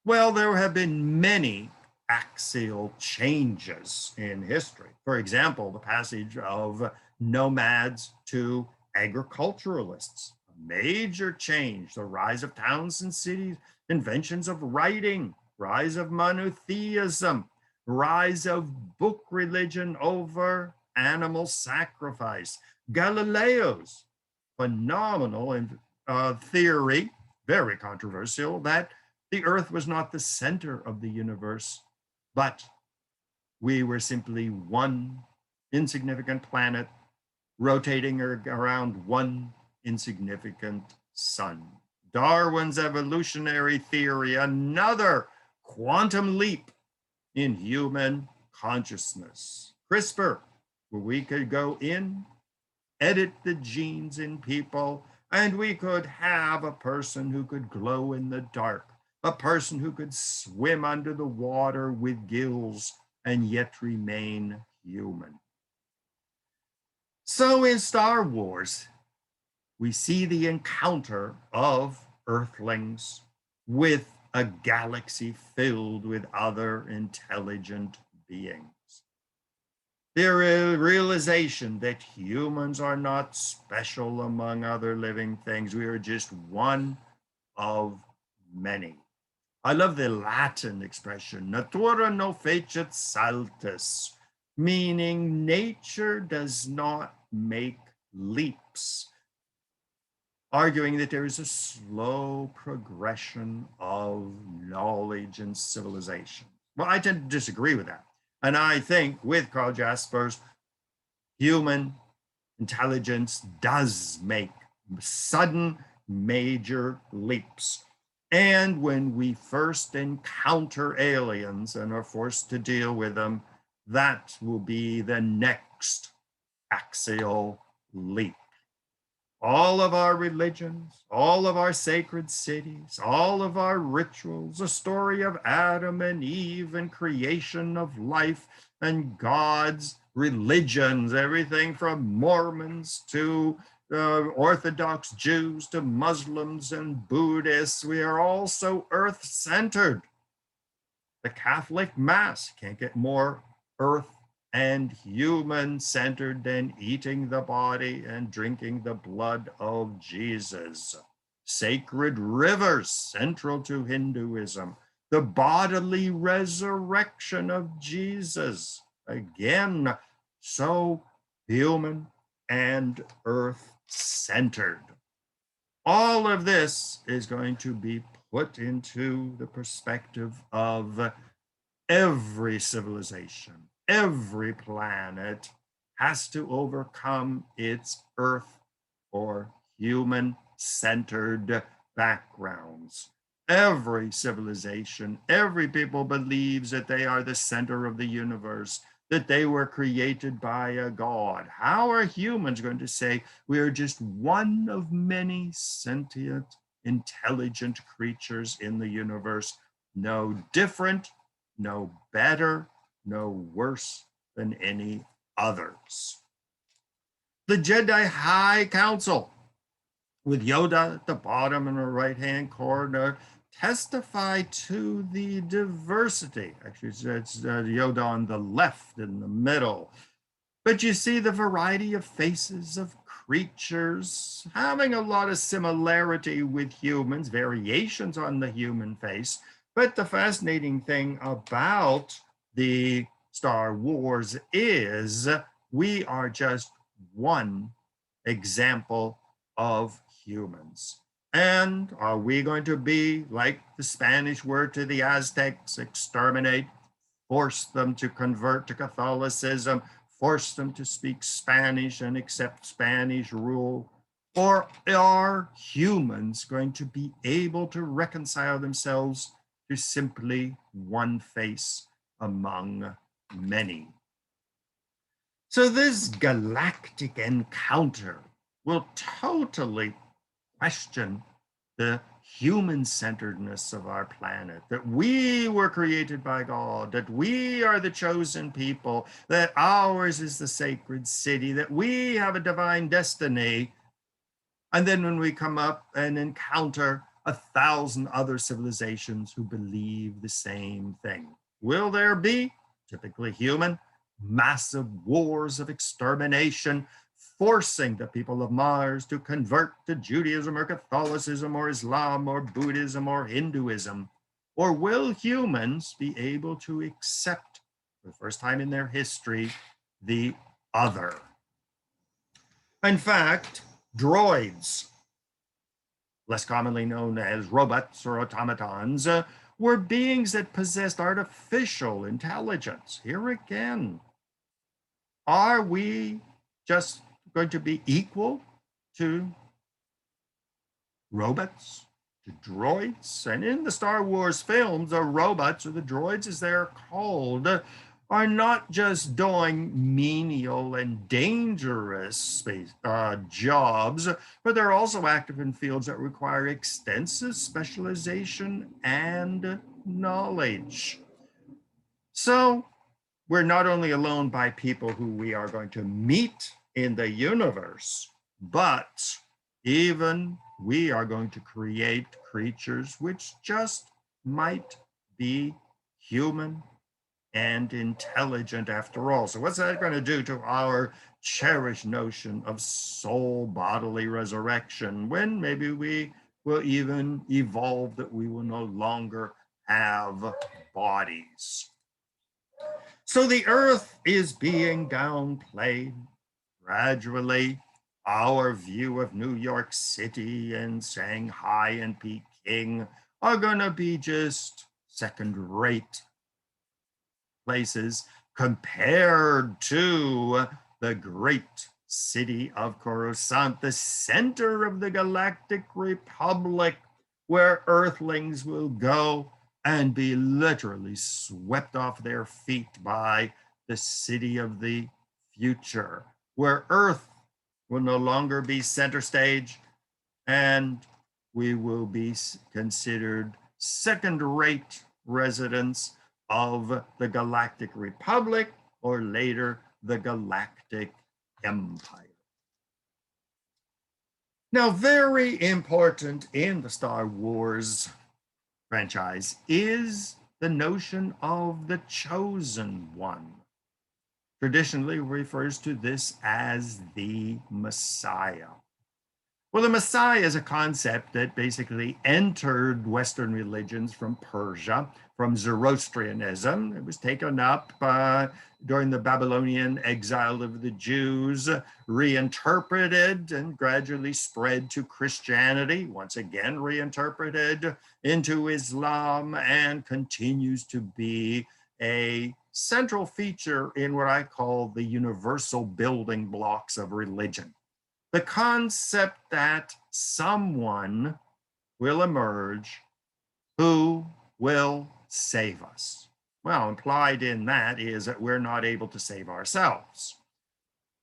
Well, there have been many axial changes in history. For example, the passage of nomads to agriculturalists, a major change, the rise of towns and cities, inventions of writing, rise of monotheism, rise of book religion over animal sacrifice, Galileo's phenomenal theory, very controversial, that the earth was not the center of the universe, but we were simply one insignificant planet rotating around one insignificant sun. Darwin's evolutionary theory, another quantum leap in human consciousness. CRISPR, where we could go in, edit the genes in people, and we could have a person who could glow in the dark, a person who could swim under the water with gills and yet remain human. So in Star Wars, we see the encounter of Earthlings with a galaxy filled with other intelligent beings. The realization that humans are not special among other living things. We are just one of many. I love the Latin expression, natura no fecit saltus, meaning nature does not make leaps. arguing that there is a slow progression of knowledge and civilization. Well, I tend to disagree with that. And I think with Carl Jasper's, human intelligence does make sudden major leaps. And when we first encounter aliens and are forced to deal with them, that will be the next axial leap. All of our religions, all of our sacred cities, all of our rituals, the story of Adam and Eve and creation of life and God's religions, everything from Mormons to Orthodox Jews to Muslims and Buddhists, we are all so earth-centered. The Catholic Mass can't get more earth and human-centered than eating the body and drinking the blood of Jesus. Sacred rivers, central to Hinduism. The bodily resurrection of Jesus. Again, so human and earth-centered. All of this is going to be put into the perspective of every civilization. Every planet has to overcome its earth or human-centered backgrounds. Every civilization, every people believes that they are the center of the universe, that they were created by a God. How are humans going to say we are just one of many sentient, intelligent creatures in the universe? No different, no better, no worse than any others. The Jedi High Council, with Yoda at the bottom in the right-hand corner, testify to the diversity. Actually, it's Yoda on the left in the middle. But you see the variety of faces of creatures having a lot of similarity with humans, variations on the human face. But the fascinating thing about the Star Wars is we are just one example of humans. And are we going to be like the Spanish word to the Aztecs, exterminate, force them to convert to Catholicism, force them to speak Spanish and accept Spanish rule? Or are humans going to be able to reconcile themselves to simply one face among many? So this galactic encounter will totally question the human-centeredness of our planet, that we were created by God, that we are the chosen people, that ours is the sacred city, that we have a divine destiny. And then when we come up and encounter 1,000 other civilizations who believe the same thing, will there be, typically human, massive wars of extermination, forcing the people of Mars to convert to Judaism or Catholicism or Islam or Buddhism or Hinduism? Or will humans be able to accept, for the first time in their history, the other? In fact, droids, less commonly known as robots or automatons, were beings that possessed artificial intelligence. Here again, are we just going to be equal to robots, to droids? And in the Star Wars films, the robots, or the droids as they're called, are not just doing menial and dangerous jobs, but they're also active in fields that require extensive specialization and knowledge. So we're not only alone by people who we are going to meet in the universe, but even we are going to create creatures which just might be human and intelligent after all. So what's that going to do to our cherished notion of soul bodily resurrection, when maybe we will even evolve that we will no longer have bodies? So the earth is being downplayed gradually. our view of New York City and Shanghai and Peking are going to be just second-rate places compared to the great city of Coruscant, the center of the Galactic Republic, where Earthlings will go and be literally swept off their feet by the city of the future, where Earth will no longer be center stage and we will be considered second-rate residents of the Galactic Republic, or later the Galactic Empire. Now, very important in the Star Wars franchise is the notion of the Chosen One. Traditionally refers to this as the Messiah. Well, the Messiah is a concept that basically entered Western religions from Persia, from Zoroastrianism. It was taken up during the Babylonian exile of the Jews, reinterpreted and gradually spread to Christianity, once again reinterpreted into Islam, and continues to be a central feature in what I call the universal building blocks of religion. The concept that someone will emerge who will save us. Well, implied in that is that we're not able to save ourselves.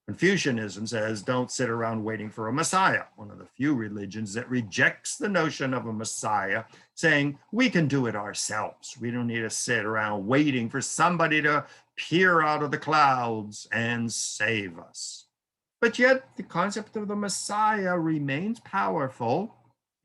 Confucianism says, don't sit around waiting for a Messiah, one of the few religions that rejects the notion of a Messiah, saying we can do it ourselves. We don't need to sit around waiting for somebody to peer out of the clouds and save us. But yet the concept of the Messiah remains powerful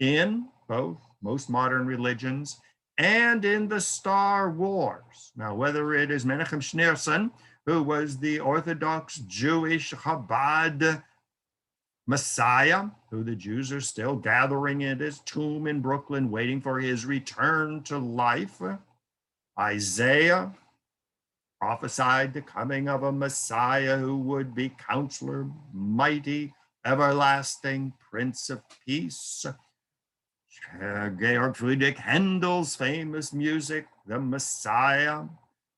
in both most modern religions and in the Star Wars. Now, whether it is Menachem Schneerson, who was the Orthodox Jewish Chabad Messiah, who the Jews are still gathering at his tomb in Brooklyn, waiting for his return to life. Isaiah prophesied the coming of a Messiah who would be Counselor, Mighty, Everlasting, Prince of Peace. Georg Friedrich Handel's famous music, The Messiah.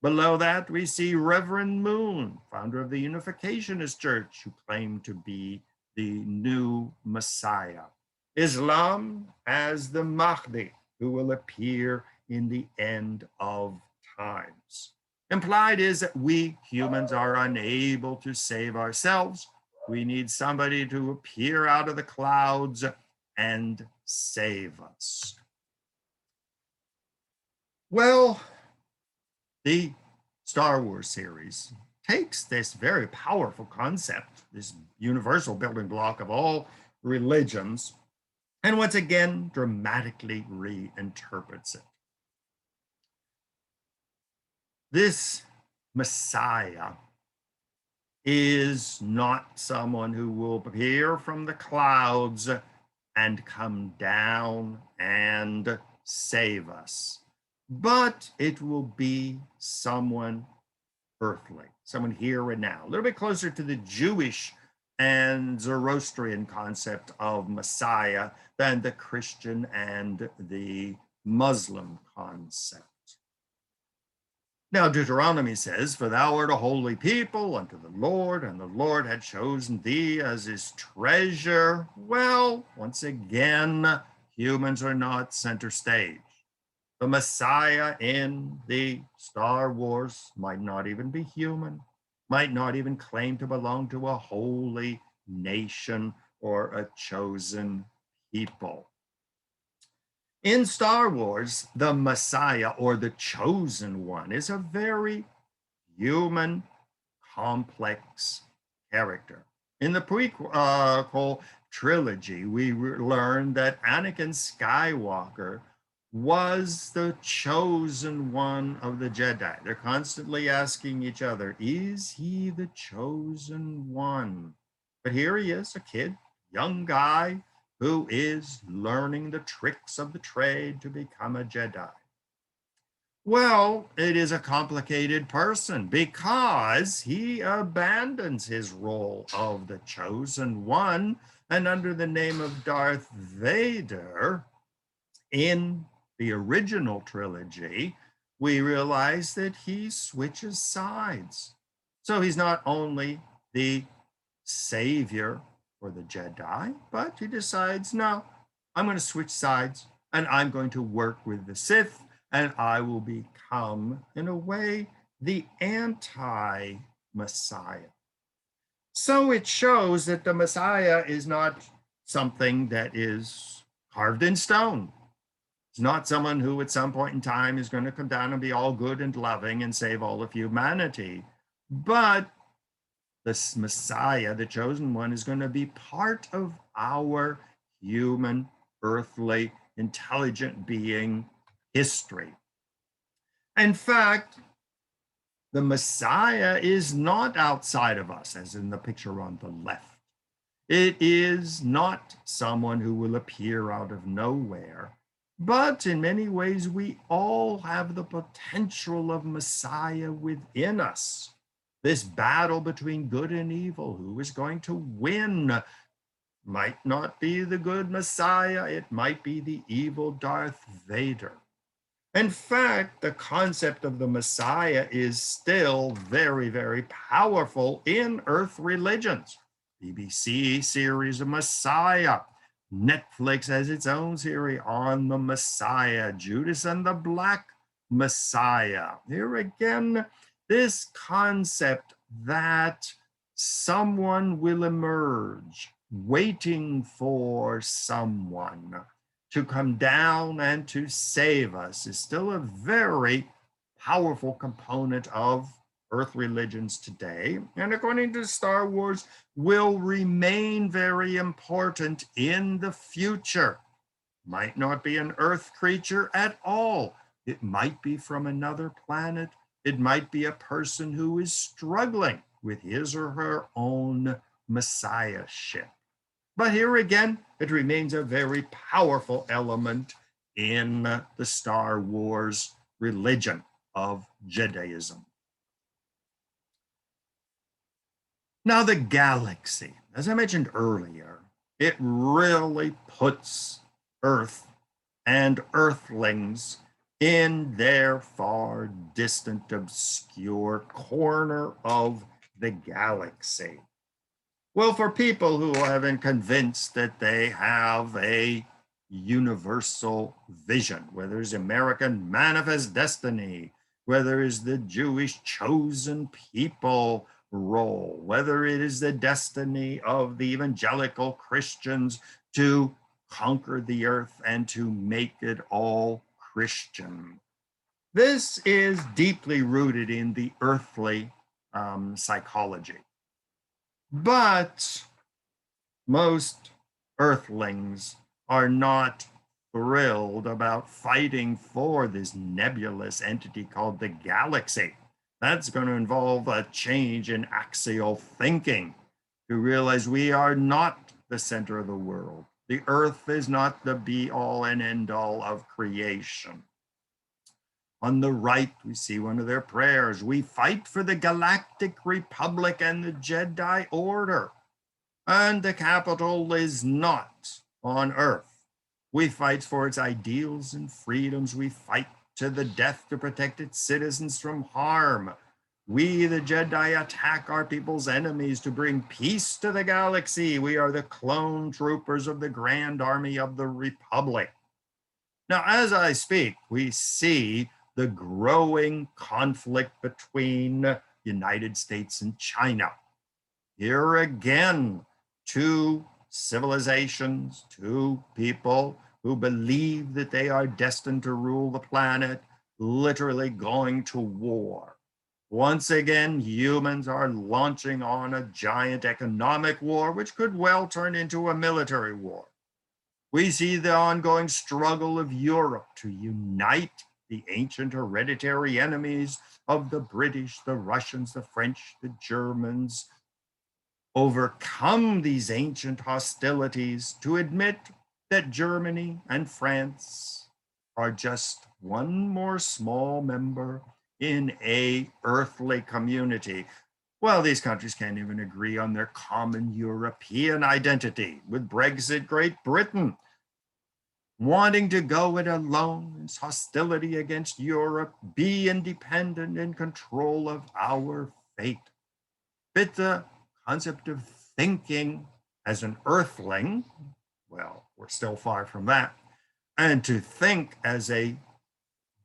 Below that, we see Reverend Moon, founder of the Unificationist Church, who claimed to be the new Messiah. Islam as the Mahdi, who will appear in the end of times. Implied is that we humans are unable to save ourselves. We need somebody to appear out of the clouds and save us. Well, the Star Wars series takes this very powerful concept, this universal building block of all religions, and once again dramatically reinterprets it. This Messiah is not someone who will appear from the clouds and come down and save us, but it will be someone earthly, someone here and now, a little bit closer to the Jewish and Zoroastrian concept of Messiah than the Christian and the Muslim concept. Now, Deuteronomy says, for thou art a holy people unto the Lord, and the Lord had chosen thee as his treasure. Well, once again, humans are not center stage. The Messiah in the Star Wars might not even be human, might not even claim to belong to a holy nation or a chosen people. In Star Wars, the Messiah, or the Chosen One, is a very human, complex character. In the prequel trilogy, we learned that Anakin Skywalker was the chosen one of the Jedi. They're constantly asking each other, is he the chosen one? But here he is, a kid, young guy, who is learning the tricks of the trade to become a Jedi. Well, it is a complicated person because he abandons his role of the chosen one, and under the name of Darth Vader in the original trilogy, we realize that he switches sides. So he's not only the savior for the Jedi, but he decides, no, I'm going to switch sides and I'm going to work with the Sith, and I will become, in a way, the anti Messiah. So it shows that the Messiah is not something that is carved in stone. It's not someone who at some point in time is going to come down and be all good and loving and save all of humanity. But this Messiah, the chosen one, is going to be part of our human, earthly, intelligent being history. In fact, the Messiah is not outside of us, as in the picture on the left. It is not someone who will appear out of nowhere, but in many ways, we all have the potential of Messiah within us. This battle between good and evil, who is going to win, might not be the good Messiah, it might be the evil Darth Vader. In fact, the concept of the Messiah is still very, very powerful in Earth religions. BBC series of Messiah. Netflix has its own series on the Messiah, Judas and the Black Messiah. Here again, this concept that someone will emerge waiting for someone to come down and to save us is still a very powerful component of Earth religions today. And according to Star Wars, will remain very important in the future. Might not be an Earth creature at all. It might be from another planet. It might be a person who is struggling with his or her own messiahship. But here again, it remains a very powerful element in the Star Wars religion of Jediism. Now, the galaxy, as I mentioned earlier, it really puts Earth and Earthlings in their far distant, obscure corner of the galaxy. Well, for people who haven't convinced that they have a universal vision, whether it's American Manifest Destiny, whether it's the Jewish chosen people role, whether it is the destiny of the evangelical Christians to conquer the earth and to make it all Christian. This is deeply rooted in the earthly psychology. But most Earthlings are not thrilled about fighting for this nebulous entity called the galaxy. That's going to involve a change in axial thinking to realize we are not the center of the world. The earth is not the be all and end all of creation. On the right, we see one of their prayers. We fight for the Galactic Republic and the Jedi Order. And the capital is not on Earth. We fight for its ideals and freedoms. We fight to the death to protect its citizens from harm. We, the Jedi, attack our people's enemies to bring peace to the galaxy. We are the clone troopers of the Grand Army of the Republic. Now, as I speak, we see the growing conflict between United States and China. Here again, two civilizations, two people who believe that they are destined to rule the planet, literally going to war. Once again, humans are launching on a giant economic war, which could well turn into a military war. We see the ongoing struggle of Europe to unite the ancient hereditary enemies of the British, the Russians, the French, the Germans, overcome these ancient hostilities to admit that Germany and France are just one more small member in a earthly community. Well, these countries can't even agree on their common European identity, with Brexit, Great Britain wanting to go it alone, its hostility against Europe, be independent, in control of our fate. But the concept of thinking as an earthling, well, we're still far from that. And to think as a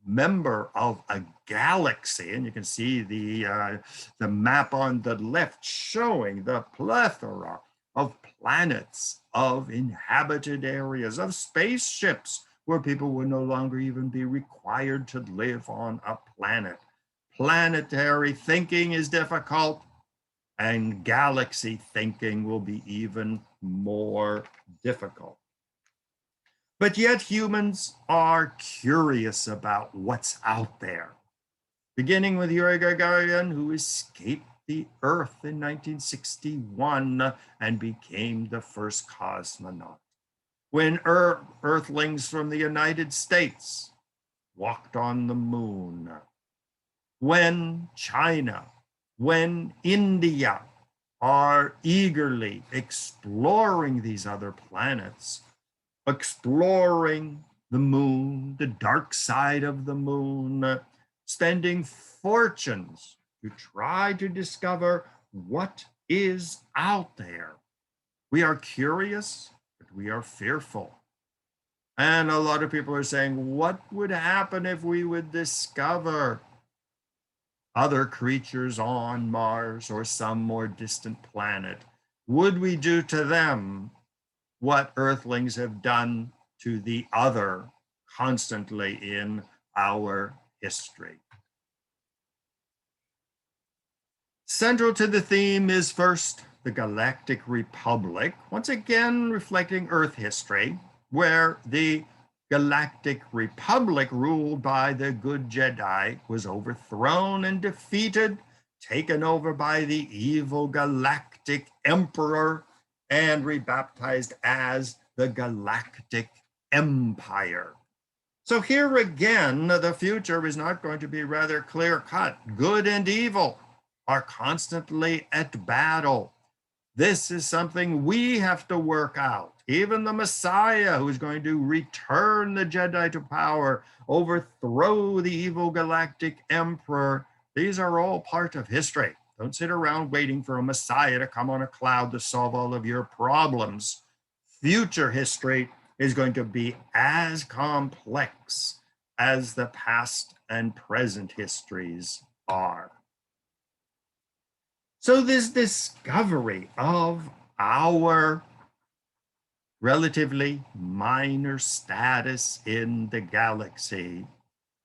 member of a galaxy, and you can see the map on the left showing the plethora of planets, of inhabited areas, of spaceships, where people will no longer even be required to live on a planet. Planetary thinking is difficult, and galaxy thinking will be even more difficult. But yet humans are curious about what's out there. Beginning with Yuri Gagarin, who escaped the Earth in 1961 and became the first cosmonaut. When Earthlings from the United States walked on the moon. When China, when India are eagerly exploring these other planets, exploring the moon, the dark side of the moon, spending fortunes to try to discover what is out there. We are curious, but we are fearful. And a lot of people are saying, what would happen if we would discover other creatures on Mars or some more distant planet? Would we do to them what Earthlings have done to the other constantly in our history? Central to the theme is first the Galactic Republic, once again reflecting Earth history, where the Galactic Republic ruled by the good Jedi was overthrown and defeated, taken over by the evil Galactic Emperor, and rebaptized as the Galactic Empire. So here again, the future is not going to be rather clear-cut. Good and evil are constantly at battle. This is something we have to work out. Even the Messiah, who's going to return the Jedi to power, overthrow the evil Galactic Emperor, these are all part of history. Don't sit around waiting for a Messiah to come on a cloud to solve all of your problems. Future history is going to be as complex as the past and present histories are. So this discovery of our relatively minor status in the galaxy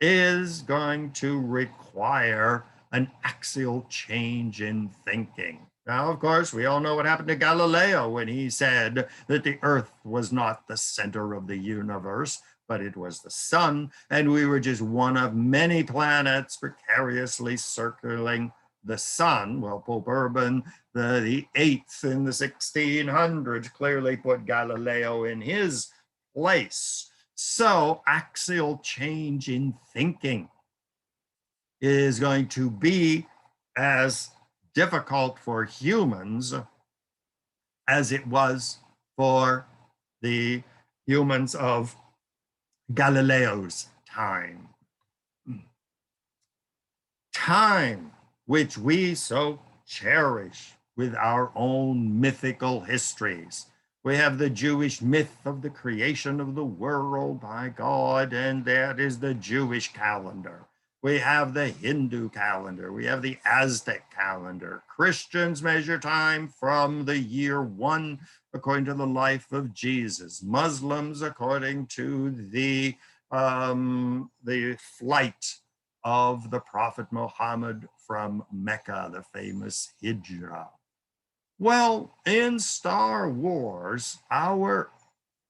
is going to require an axial change in thinking. Now, of course, we all know what happened to Galileo when he said that the Earth was not the center of the universe, but it was the sun, and we were just one of many planets precariously circling the sun. Well, Pope Urban the 8th in the 1600s clearly put Galileo in his place. So axial change in thinking is going to be as difficult for humans as it was for the humans of Galileo's time. Time, which we so cherish with our own mythical histories. We have the Jewish myth of the creation of the world by God, and that is the Jewish calendar. We have the Hindu calendar. We have the Aztec calendar. Christians measure time from the year 1 according to the life of Jesus. Muslims according to the flight of the Prophet Muhammad from Mecca, the famous Hijrah. Well, in Star Wars, our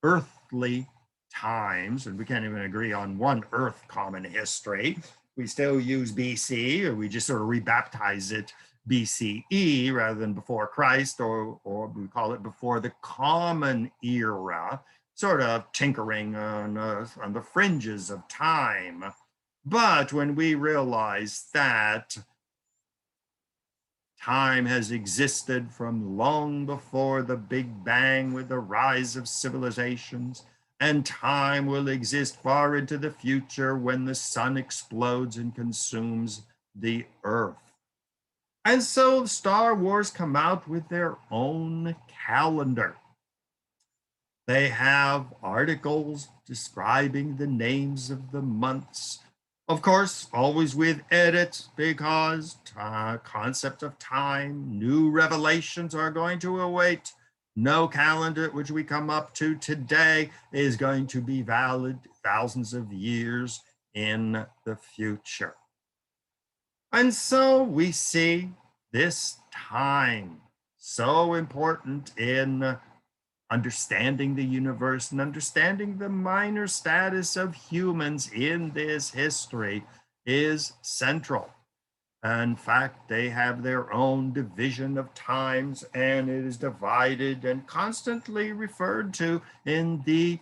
earthly times, and we can't even agree on one Earth common history, we still use BC, or we just sort of rebaptize it BCE rather than before Christ, or we call it before the Common Era. sort of tinkering on the fringes of time. But when we realize that time has existed from long before the Big Bang with the rise of civilizations, and time will exist far into the future when the sun explodes and consumes the earth. And so Star Wars come out with their own calendar. They have articles describing the names of the months. Of course, always with edits, because concept of time, new revelations are going to await. No calendar which we come up to today is going to be valid thousands of years in the future. And so we see this time so important in understanding the universe and understanding the minor status of humans in this history is central. In fact, they have their own division of times, and it is divided and constantly referred to in the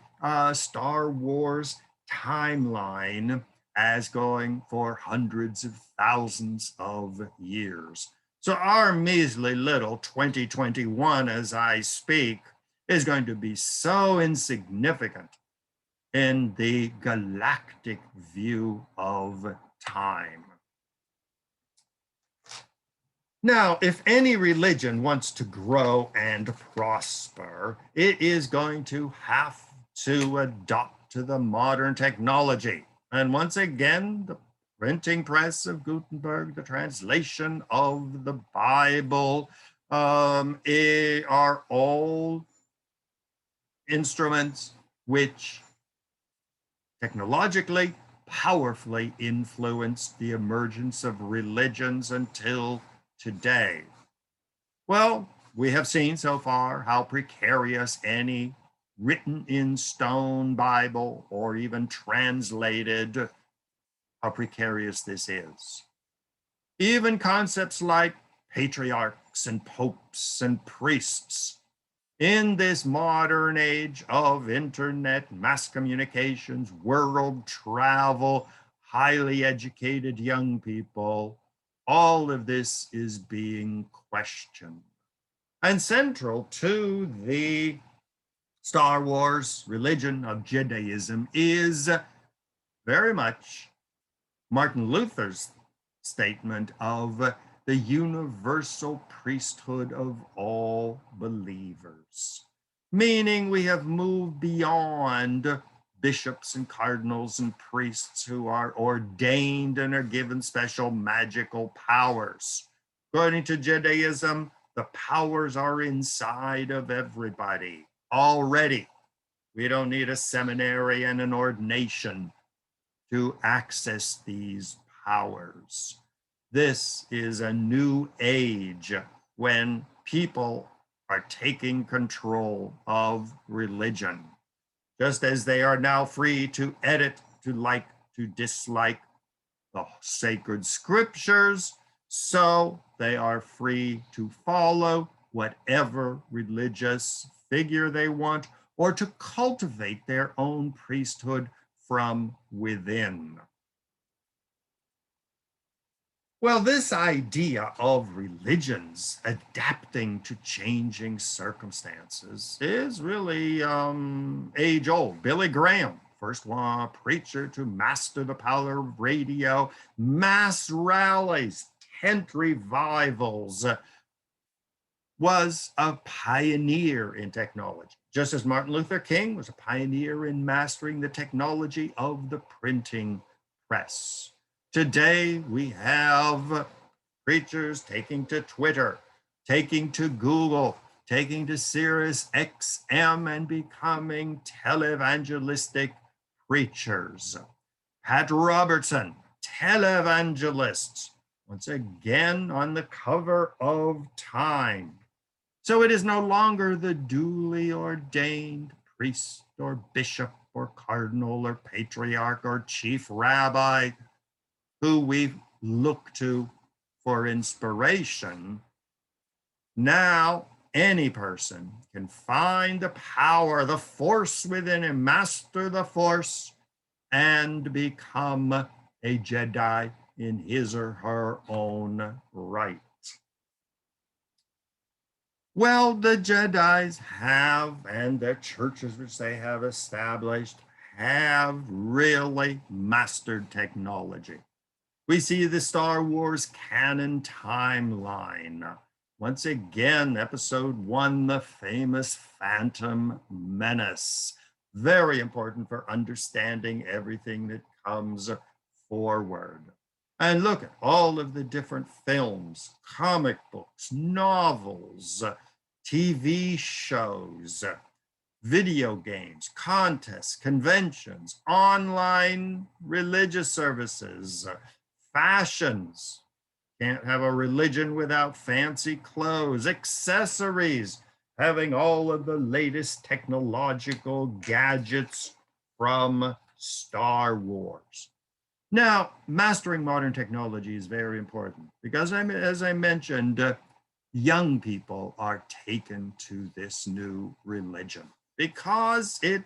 Star Wars timeline as going for hundreds of thousands of years. So our measly little 2021, as I speak, is going to be so insignificant in the galactic view of time. Now, if any religion wants to grow and prosper, it is going to have to adopt to the modern technology. And once again, the printing press of Gutenberg, the translation of the Bible, are all instruments which technologically, powerfully influenced the emergence of religions until today. Well, we have seen so far how precarious any written in stone Bible or even translated, how precarious this is. Even concepts like patriarchs and popes and priests in this modern age of internet, mass communications, world travel, highly educated young people, all of this is being questioned. And central to the Star Wars religion of Jediism is very much Martin Luther's statement of the universal priesthood of all believers, meaning we have moved beyond bishops and cardinals and priests who are ordained and are given special magical powers. According to Judaism, the powers are inside of everybody already. We don't need a seminary and an ordination to access these powers. This is a new age when people are taking control of religion, just as they are now free to edit, to like, to dislike the sacred scriptures, so they are free to follow whatever religious figure they want or to cultivate their own priesthood from within. Well, this idea of religions adapting to changing circumstances is really age old. Billy Graham, first one preacher to master the power of radio, mass rallies, tent revivals, was a pioneer in technology, just as Martin Luther King was a pioneer in mastering the technology of the printing press. Today, we have preachers taking to Twitter, taking to Google, taking to Sirius XM and becoming televangelistic preachers. Pat Robertson, televangelist, once again on the cover of Time. So it is no longer the duly ordained priest or bishop or cardinal or patriarch or chief rabbi who we look to for inspiration. Now any person can find the power, the force within him, master the force, and become a Jedi in his or her own right. Well, the Jedis have, and their churches which they have established, have really mastered technology. We see the Star Wars canon timeline. Once again, episode 1, the famous Phantom Menace. Very important for understanding everything that comes forward. And look at all of the different films, comic books, novels, TV shows, video games, contests, conventions, online religious services, fashions. Can't have a religion without fancy clothes, accessories, having all of the latest technological gadgets from Star Wars. Now, mastering modern technology is very important because, as I mentioned, young people are taken to this new religion because it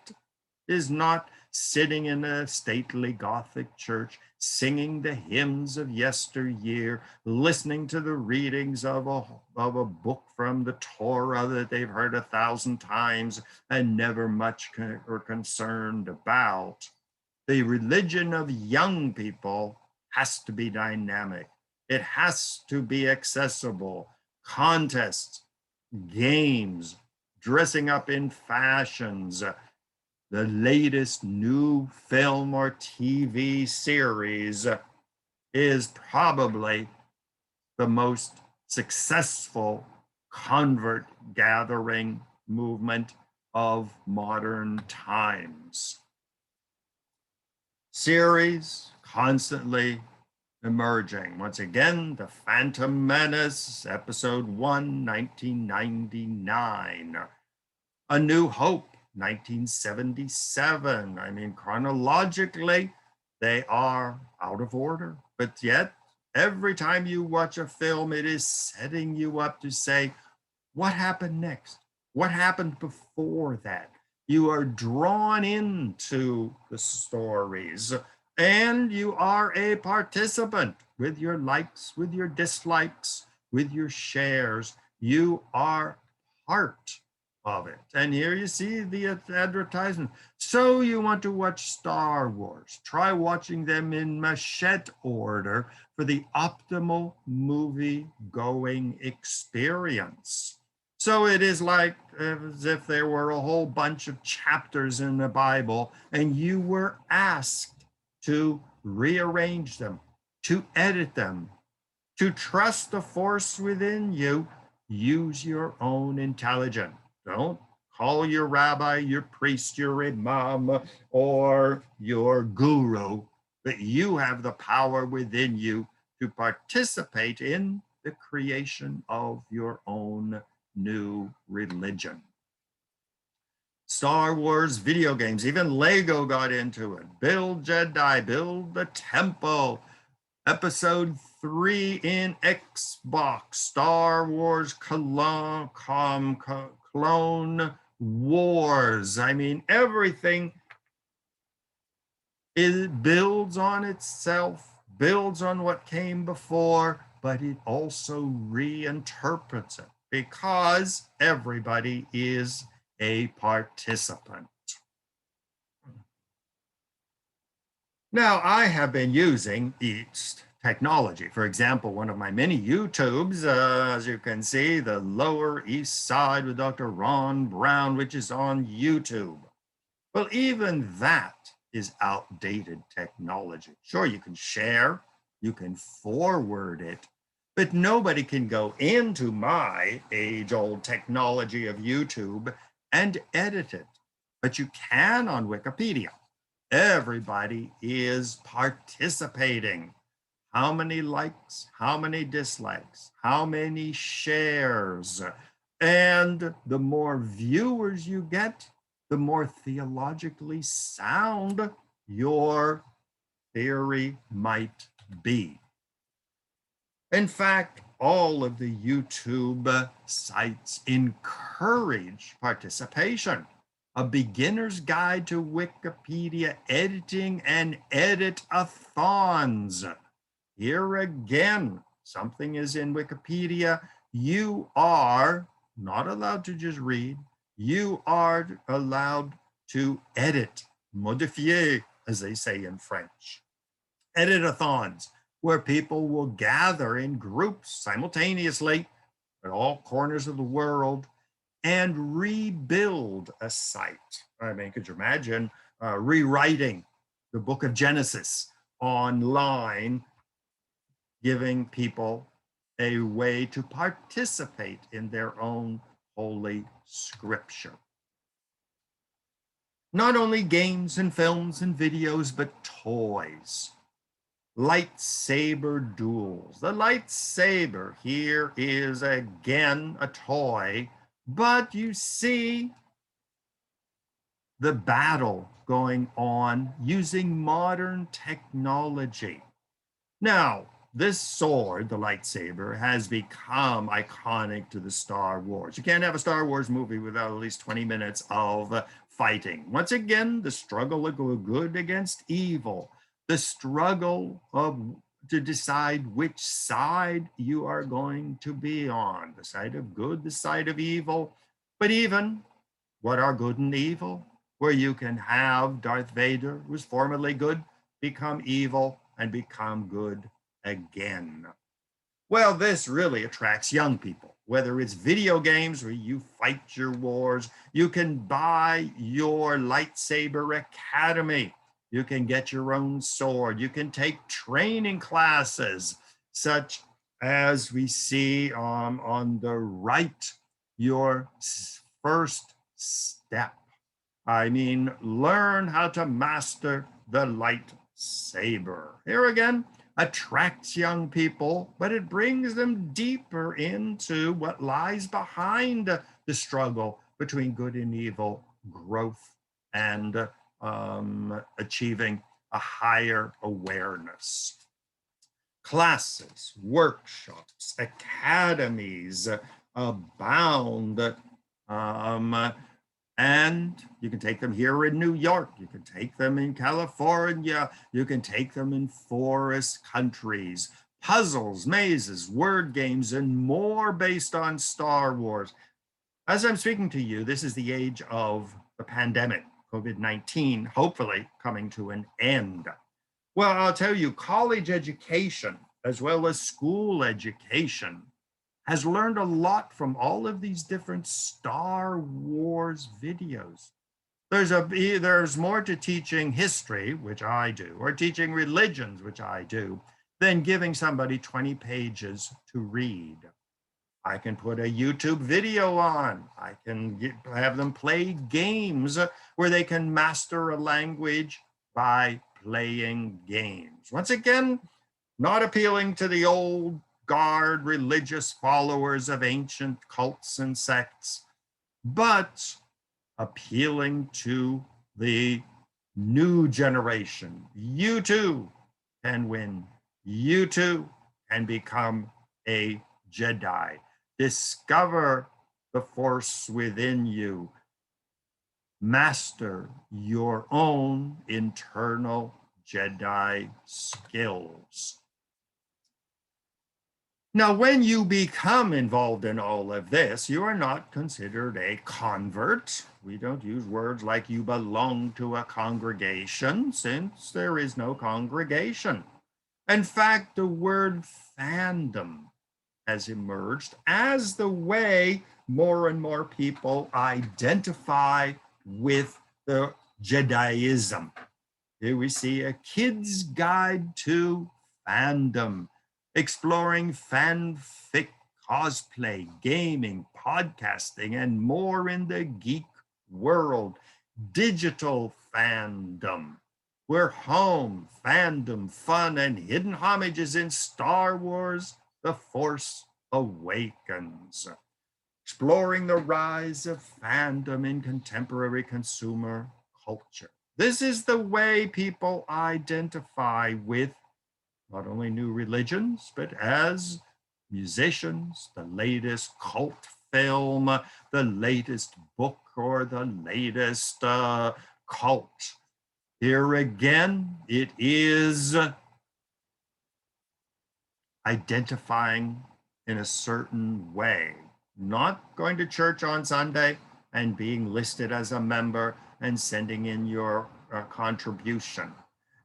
is not sitting in a stately Gothic church, singing the hymns of yesteryear, listening to the readings of a book from the Torah that they've heard 1,000 times and never much are concerned about. The religion of young people has to be dynamic. It has to be accessible. Contests, games, dressing up in fashions, the latest new film or TV series is probably the most successful convert gathering movement of modern times. Series constantly emerging. Once again, The Phantom Menace, Episode 1, 1999. A New Hope, 1977. I mean, chronologically, they are out of order, but yet every time you watch a film, it is setting you up to say, what happened next? What happened before that? You are drawn into the stories and you are a participant with your likes, with your dislikes, with your shares. You are part of it. And here you see the advertisement. So you want to watch Star Wars. Try watching them in machete order for the optimal movie going experience. So it is like as if there were a whole bunch of chapters in the Bible and you were asked to rearrange them, to edit them, to trust the force within you. Use your own intelligence. Don't call your rabbi, your priest, your imam, or your guru, but you have the power within you to participate in the creation of your own new religion. Star Wars video games, even Lego got into it. Build Jedi, build the temple. Episode 3 in Xbox, Star Wars Clone Wars. I mean, everything builds on itself, builds on what came before, but it also reinterprets it because everybody is a participant. Now, I have been using each technology. For example, one of my many YouTubes, as you can see, the Lower East Side with Dr. Ron Brown, which is on YouTube. Well, even that is outdated technology. Sure, you can share, you can forward it, but nobody can go into my age-old technology of YouTube and edit it. But you can on Wikipedia. Everybody is participating. How many likes, how many dislikes, how many shares. And the more viewers you get, the more theologically sound your theory might be. In fact, all of the YouTube sites encourage participation. A beginner's guide to Wikipedia editing and edit-a-thons. Here again, something is in Wikipedia. You are not allowed to just read. You are allowed to edit, modifier, as they say in French. Edit-a-thons, where people will gather in groups simultaneously at all corners of the world and rebuild a site. I mean, could you imagine rewriting the book of Genesis online, giving people a way to participate in their own holy scripture? Not only games and films and videos, but toys. Lightsaber duels. The lightsaber here is again a toy, but you see the battle going on using modern technology. Now, this sword, the lightsaber, has become iconic to the Star Wars. You can't have a Star Wars movie without at least 20 minutes of fighting. Once again, the struggle of good against evil, the struggle to decide which side you are going to be on, the side of good, the side of evil. But even what are good and evil, where you can have Darth Vader, who was formerly good, become evil and become good again. Well, this really attracts young people, whether it's video games where you fight your wars. You can buy your lightsaber academy. You can get your own sword. You can take training classes, such as we see on the right, your first step. I mean, learn how to master the lightsaber. Here again, attracts young people, but it brings them deeper into what lies behind the struggle between good and evil, growth, and achieving a higher awareness. Classes, workshops, academies abound, and you can take them here in New York, you can take them in California, you can take them in forest countries. Puzzles, mazes, word games, and more based on Star Wars. As I'm speaking to you, this is the age of the pandemic, COVID-19, hopefully coming to an end. Well, I'll tell you, college education, as well as school education, has learned a lot from all of these different Star Wars videos. There's more to teaching history, which I do, or teaching religions, which I do, than giving somebody 20 pages to read. I can put a YouTube video on. I can have them play games where they can master a language by playing games. Once again, not appealing to the old guard religious followers of ancient cults and sects, but appealing to the new generation. You too can win. You too can become a Jedi. Discover the force within you. Master your own internal Jedi skills. Now, when you become involved in all of this, you are not considered a convert. We don't use words like you belong to a congregation, since there is no congregation. In fact, the word fandom has emerged as the way more and more people identify with the Jediism. Here we see a kid's guide to fandom, exploring fanfic, cosplay, gaming, podcasting, and more in the geek world. Digital fandom, where home, fandom, fun, and hidden homages in Star Wars: The Force Awakens. Exploring the rise of fandom in contemporary consumer culture. This is the way people identify with not only new religions, but as musicians, the latest cult film, the latest book, or the latest cult. Here again, it is identifying in a certain way, not going to church on Sunday and being listed as a member and sending in your contribution.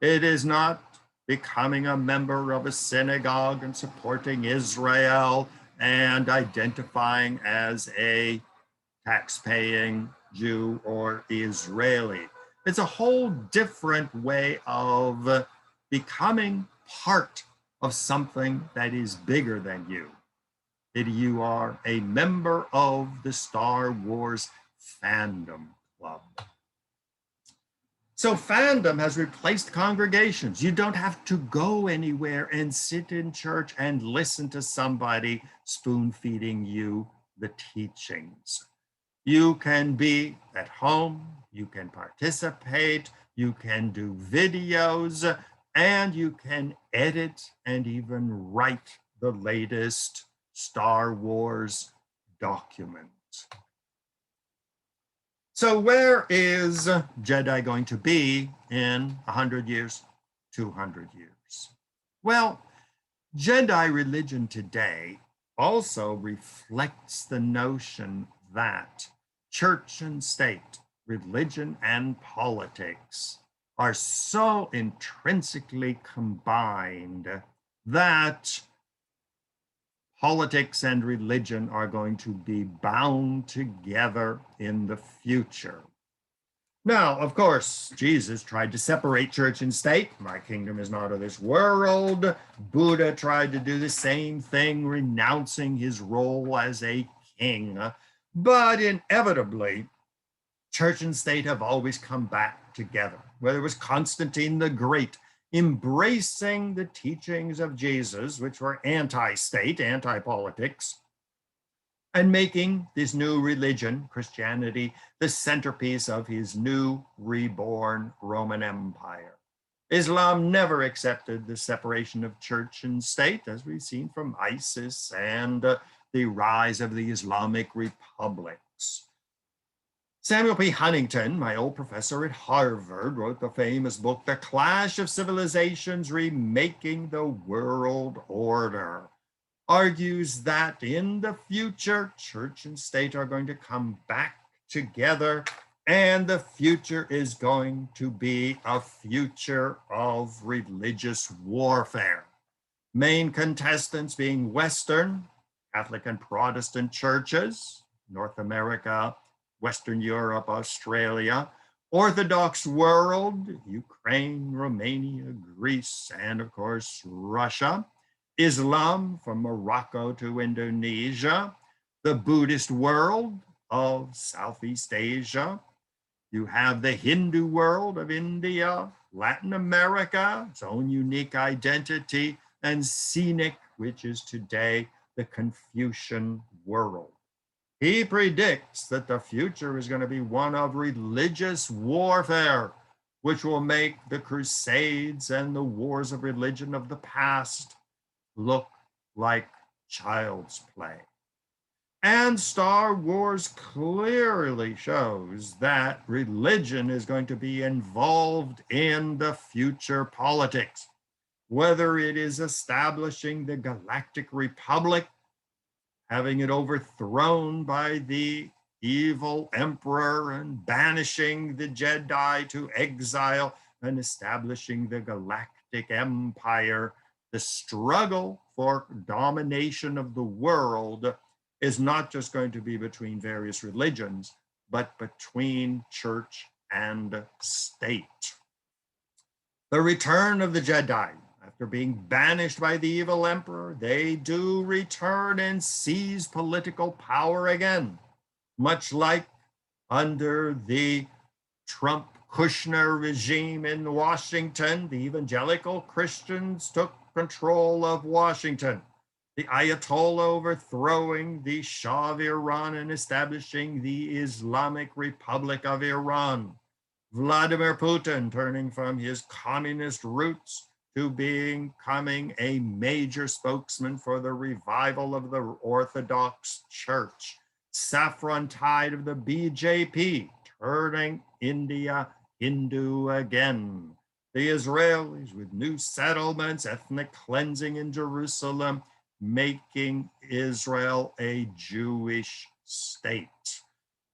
It is not becoming a member of a synagogue and supporting Israel and identifying as a tax-paying Jew or Israeli. It's a whole different way of becoming part of something that is bigger than you. That you are a member of the Star Wars fandom club. So fandom has replaced congregations. You don't have to go anywhere and sit in church and listen to somebody spoon feeding you the teachings. You can be at home, you can participate, you can do videos, and you can edit and even write the latest Star Wars document. So where is Jedi going to be in 100 years, 200 years? Well, Jedi religion today also reflects the notion that church and state, religion and politics are so intrinsically combined that politics and religion are going to be bound together in the future. Now, of course, Jesus tried to separate church and state. My kingdom is not of this world. Buddha tried to do the same thing, renouncing his role as a king. But inevitably, church and state have always come back together. Whether it was Constantine the Great embracing the teachings of Jesus, which were anti-state, anti-politics, and making this new religion, Christianity, the centerpiece of his new reborn Roman Empire. Islam never accepted the separation of church and state, as we've seen from ISIS and the rise of the Islamic republics. Samuel P. Huntington, my old professor at Harvard, wrote the famous book, The Clash of Civilizations, Remaking the World Order, argues that in the future, church and state are going to come back together, and the future is going to be a future of religious warfare. Main contestants being Western, Catholic and Protestant churches, North America, Western Europe, Australia, Orthodox world, Ukraine, Romania, Greece, and of course, Russia, Islam from Morocco to Indonesia, the Buddhist world of Southeast Asia. You have the Hindu world of India, Latin America, its own unique identity, and Scenic, which is today the Confucian world. He predicts that the future is going to be one of religious warfare, which will make the Crusades and the wars of religion of the past look like child's play. And Star Wars clearly shows that religion is going to be involved in the future politics, whether it is establishing the Galactic Republic, having it overthrown by the evil emperor and banishing the Jedi to exile and establishing the Galactic Empire. The struggle for domination of the world is not just going to be between various religions, but between church and state. The return of the Jedi. After being banished by the evil emperor, they do return and seize political power again, much like under the Trump-Kushner regime in Washington. The evangelical Christians took control of Washington. The Ayatollah overthrowing the Shah of Iran and establishing the Islamic Republic of Iran. Vladimir Putin turning from his communist roots to becoming a major spokesman for the revival of the Orthodox Church. Saffron tide of the BJP, turning India Hindu again. The Israelis with new settlements, ethnic cleansing in Jerusalem, making Israel a Jewish state.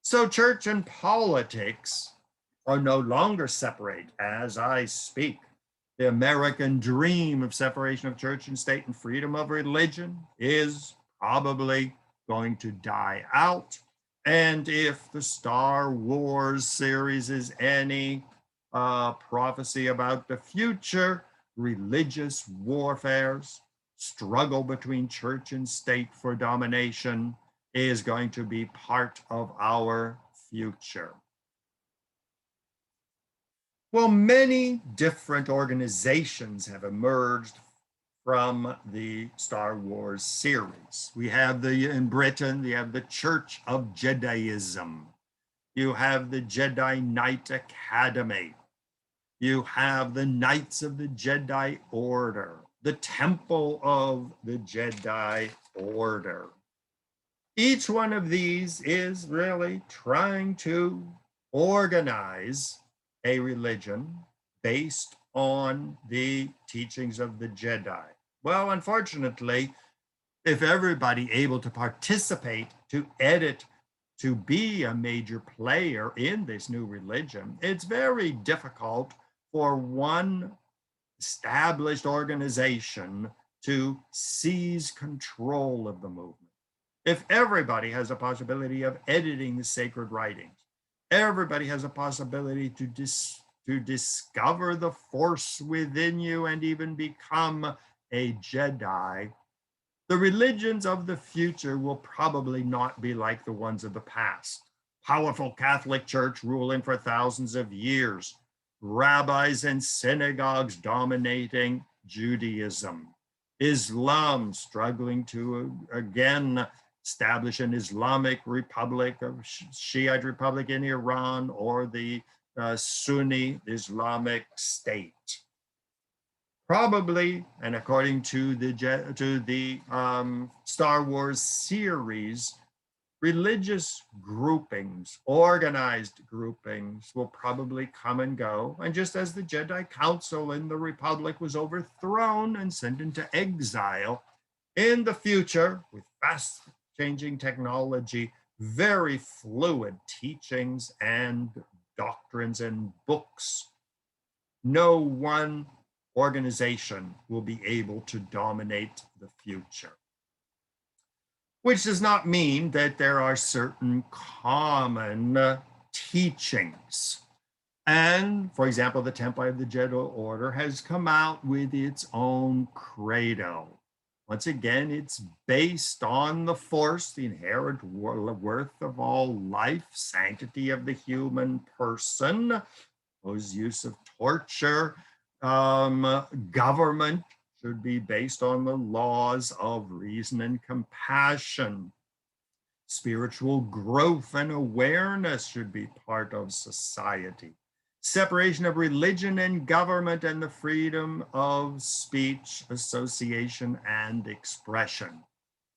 So church and politics are no longer separate as I speak. The American dream of separation of church and state and freedom of religion is probably going to die out. And if the Star Wars series is any prophecy about the future, religious warfares, struggle between church and state for domination is going to be part of our future. Well, many different organizations have emerged from the Star Wars series. We have in Britain, you have the Church of Jediism. You have the Jedi Knight Academy. You have the Knights of the Jedi Order, the Temple of the Jedi Order. Each one of these is really trying to organize a religion based on the teachings of the Jedi. Well, unfortunately, if everybody able to participate, to edit, to be a major player in this new religion, it's very difficult for one established organization to seize control of the movement. If everybody has a possibility of editing the sacred writings, everybody has a possibility to discover the force within you and even become a Jedi, the religions of the future will probably not be like the ones of the past. Powerful Catholic Church ruling for thousands of years, rabbis and synagogues dominating Judaism, Islam struggling to again establish an Islamic republic, a Shiite republic in Iran, or the Sunni Islamic State. Probably, and according to the Star Wars series, religious groupings, organized groupings will probably come and go. And just as the Jedi Council in the Republic was overthrown and sent into exile, in the future, with fast changing technology, very fluid teachings and doctrines and books, no one organization will be able to dominate the future. Which does not mean that there are certain common teachings. And for example, the Temple of the Jedi Order has come out with its own credo. Once again, it's based on the Force, the inherent worth of all life, sanctity of the human person, whose use of torture, government should be based on the laws of reason and compassion. Spiritual growth and awareness should be part of society. Separation of religion and government and the freedom of speech, association, and expression.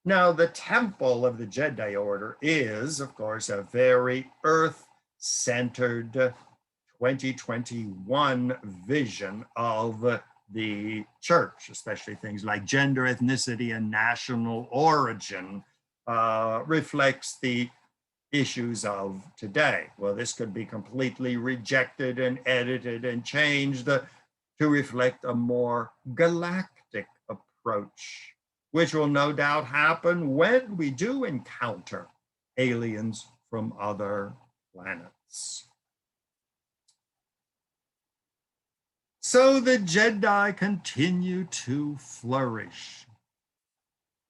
Now, the Temple of the Jedi Order is, of course, a very earth-centered 2021 vision of the church, especially things like gender, ethnicity, and national origin, reflects the issues of today. Well, this could be completely rejected and edited and changed to reflect a more galactic approach, which will no doubt happen when we do encounter aliens from other planets. So the Jedi continue to flourish.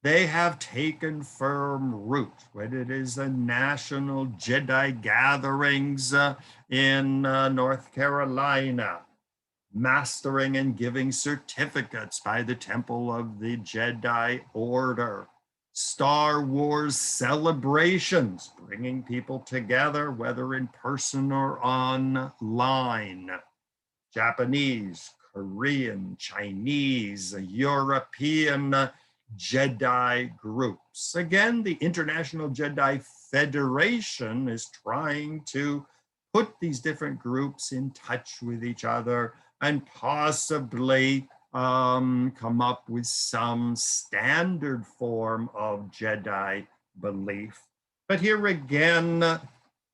They have taken firm root, whether it is the national Jedi gatherings in North Carolina, mastering and giving certificates by the Temple of the Jedi Order, Star Wars celebrations, bringing people together, whether in person or online, Japanese, Korean, Chinese, European Jedi groups. Again, the International Jedi Federation is trying to put these different groups in touch with each other and possibly come up with some standard form of Jedi belief. But here again,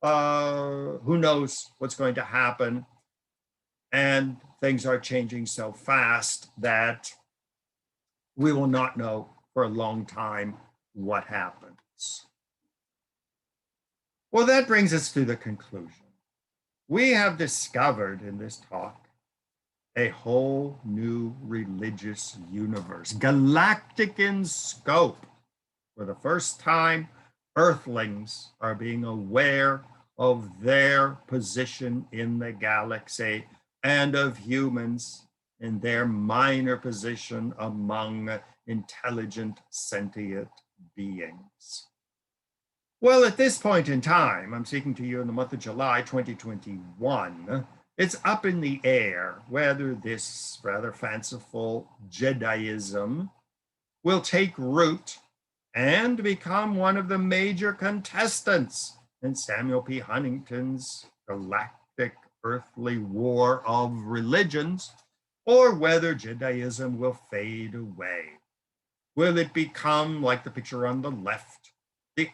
who knows what's going to happen? And things are changing so fast that we will not know for a long time what happens. Well, that brings us to the conclusion. We have discovered in this talk a whole new religious universe, galactic in scope. For the first time, Earthlings are being aware of their position in the galaxy and of humans in their minor position among intelligent, sentient beings. Well, at this point in time, I'm speaking to you in the month of July 2021, it's up in the air whether this rather fanciful Jediism will take root and become one of the major contestants in Samuel P. Huntington's galactic earthly war of religions, or whether Jediism will fade away. Will it become, like the picture on the left, the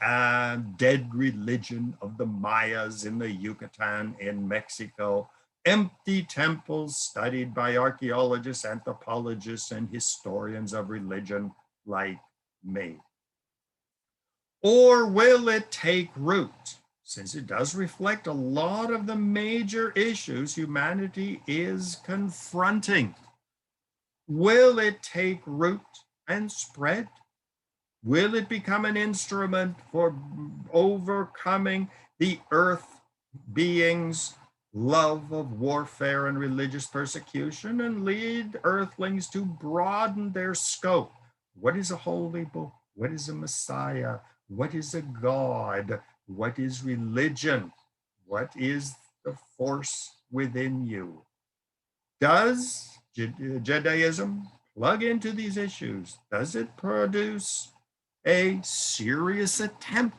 dead religion of the Mayas in the Yucatan in Mexico, empty temples studied by archaeologists, anthropologists, and historians of religion like me? Or will it take root, since it does reflect a lot of the major issues humanity is confronting? Will it take root and spread? Will it become an instrument for overcoming the earth beings' love of warfare and religious persecution and lead Earthlings to broaden their scope? What is a holy book? What is a Messiah? What is a God? What is religion? What is the force within you? Does Jediism plug into these issues? Does it produce a serious attempt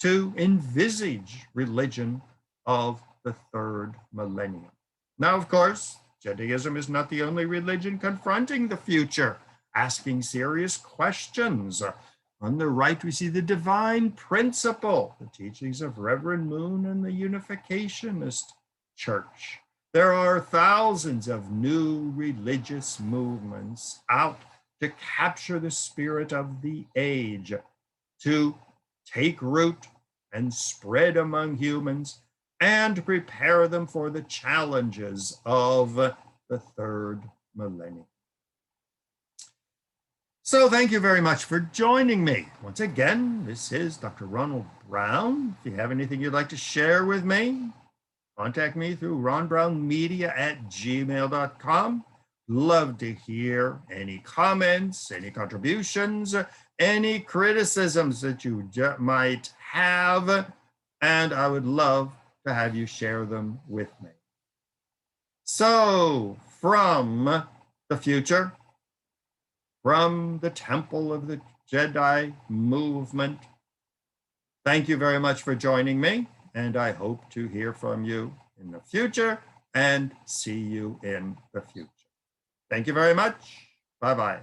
to envisage religion of the third millennium? Now, of course, Jediism is not the only religion confronting the future, asking serious questions. On the right, we see the divine principle, the teachings of Reverend Moon and the Unificationist Church. There are thousands of new religious movements out to capture the spirit of the age, to take root and spread among humans, and prepare them for the challenges of the third millennium. So thank you very much for joining me. Once again, this is Dr. Ronald Brown. If you have anything you'd like to share with me, contact me through ronbrownmedia@gmail.com. Love to hear any comments, any contributions, any criticisms that you might have, and I would love to have you share them with me. So, from the future, from the Temple of the Jedi movement, thank you very much for joining me, and I hope to hear from you in the future and see you in the future. Thank you very much. Bye-bye.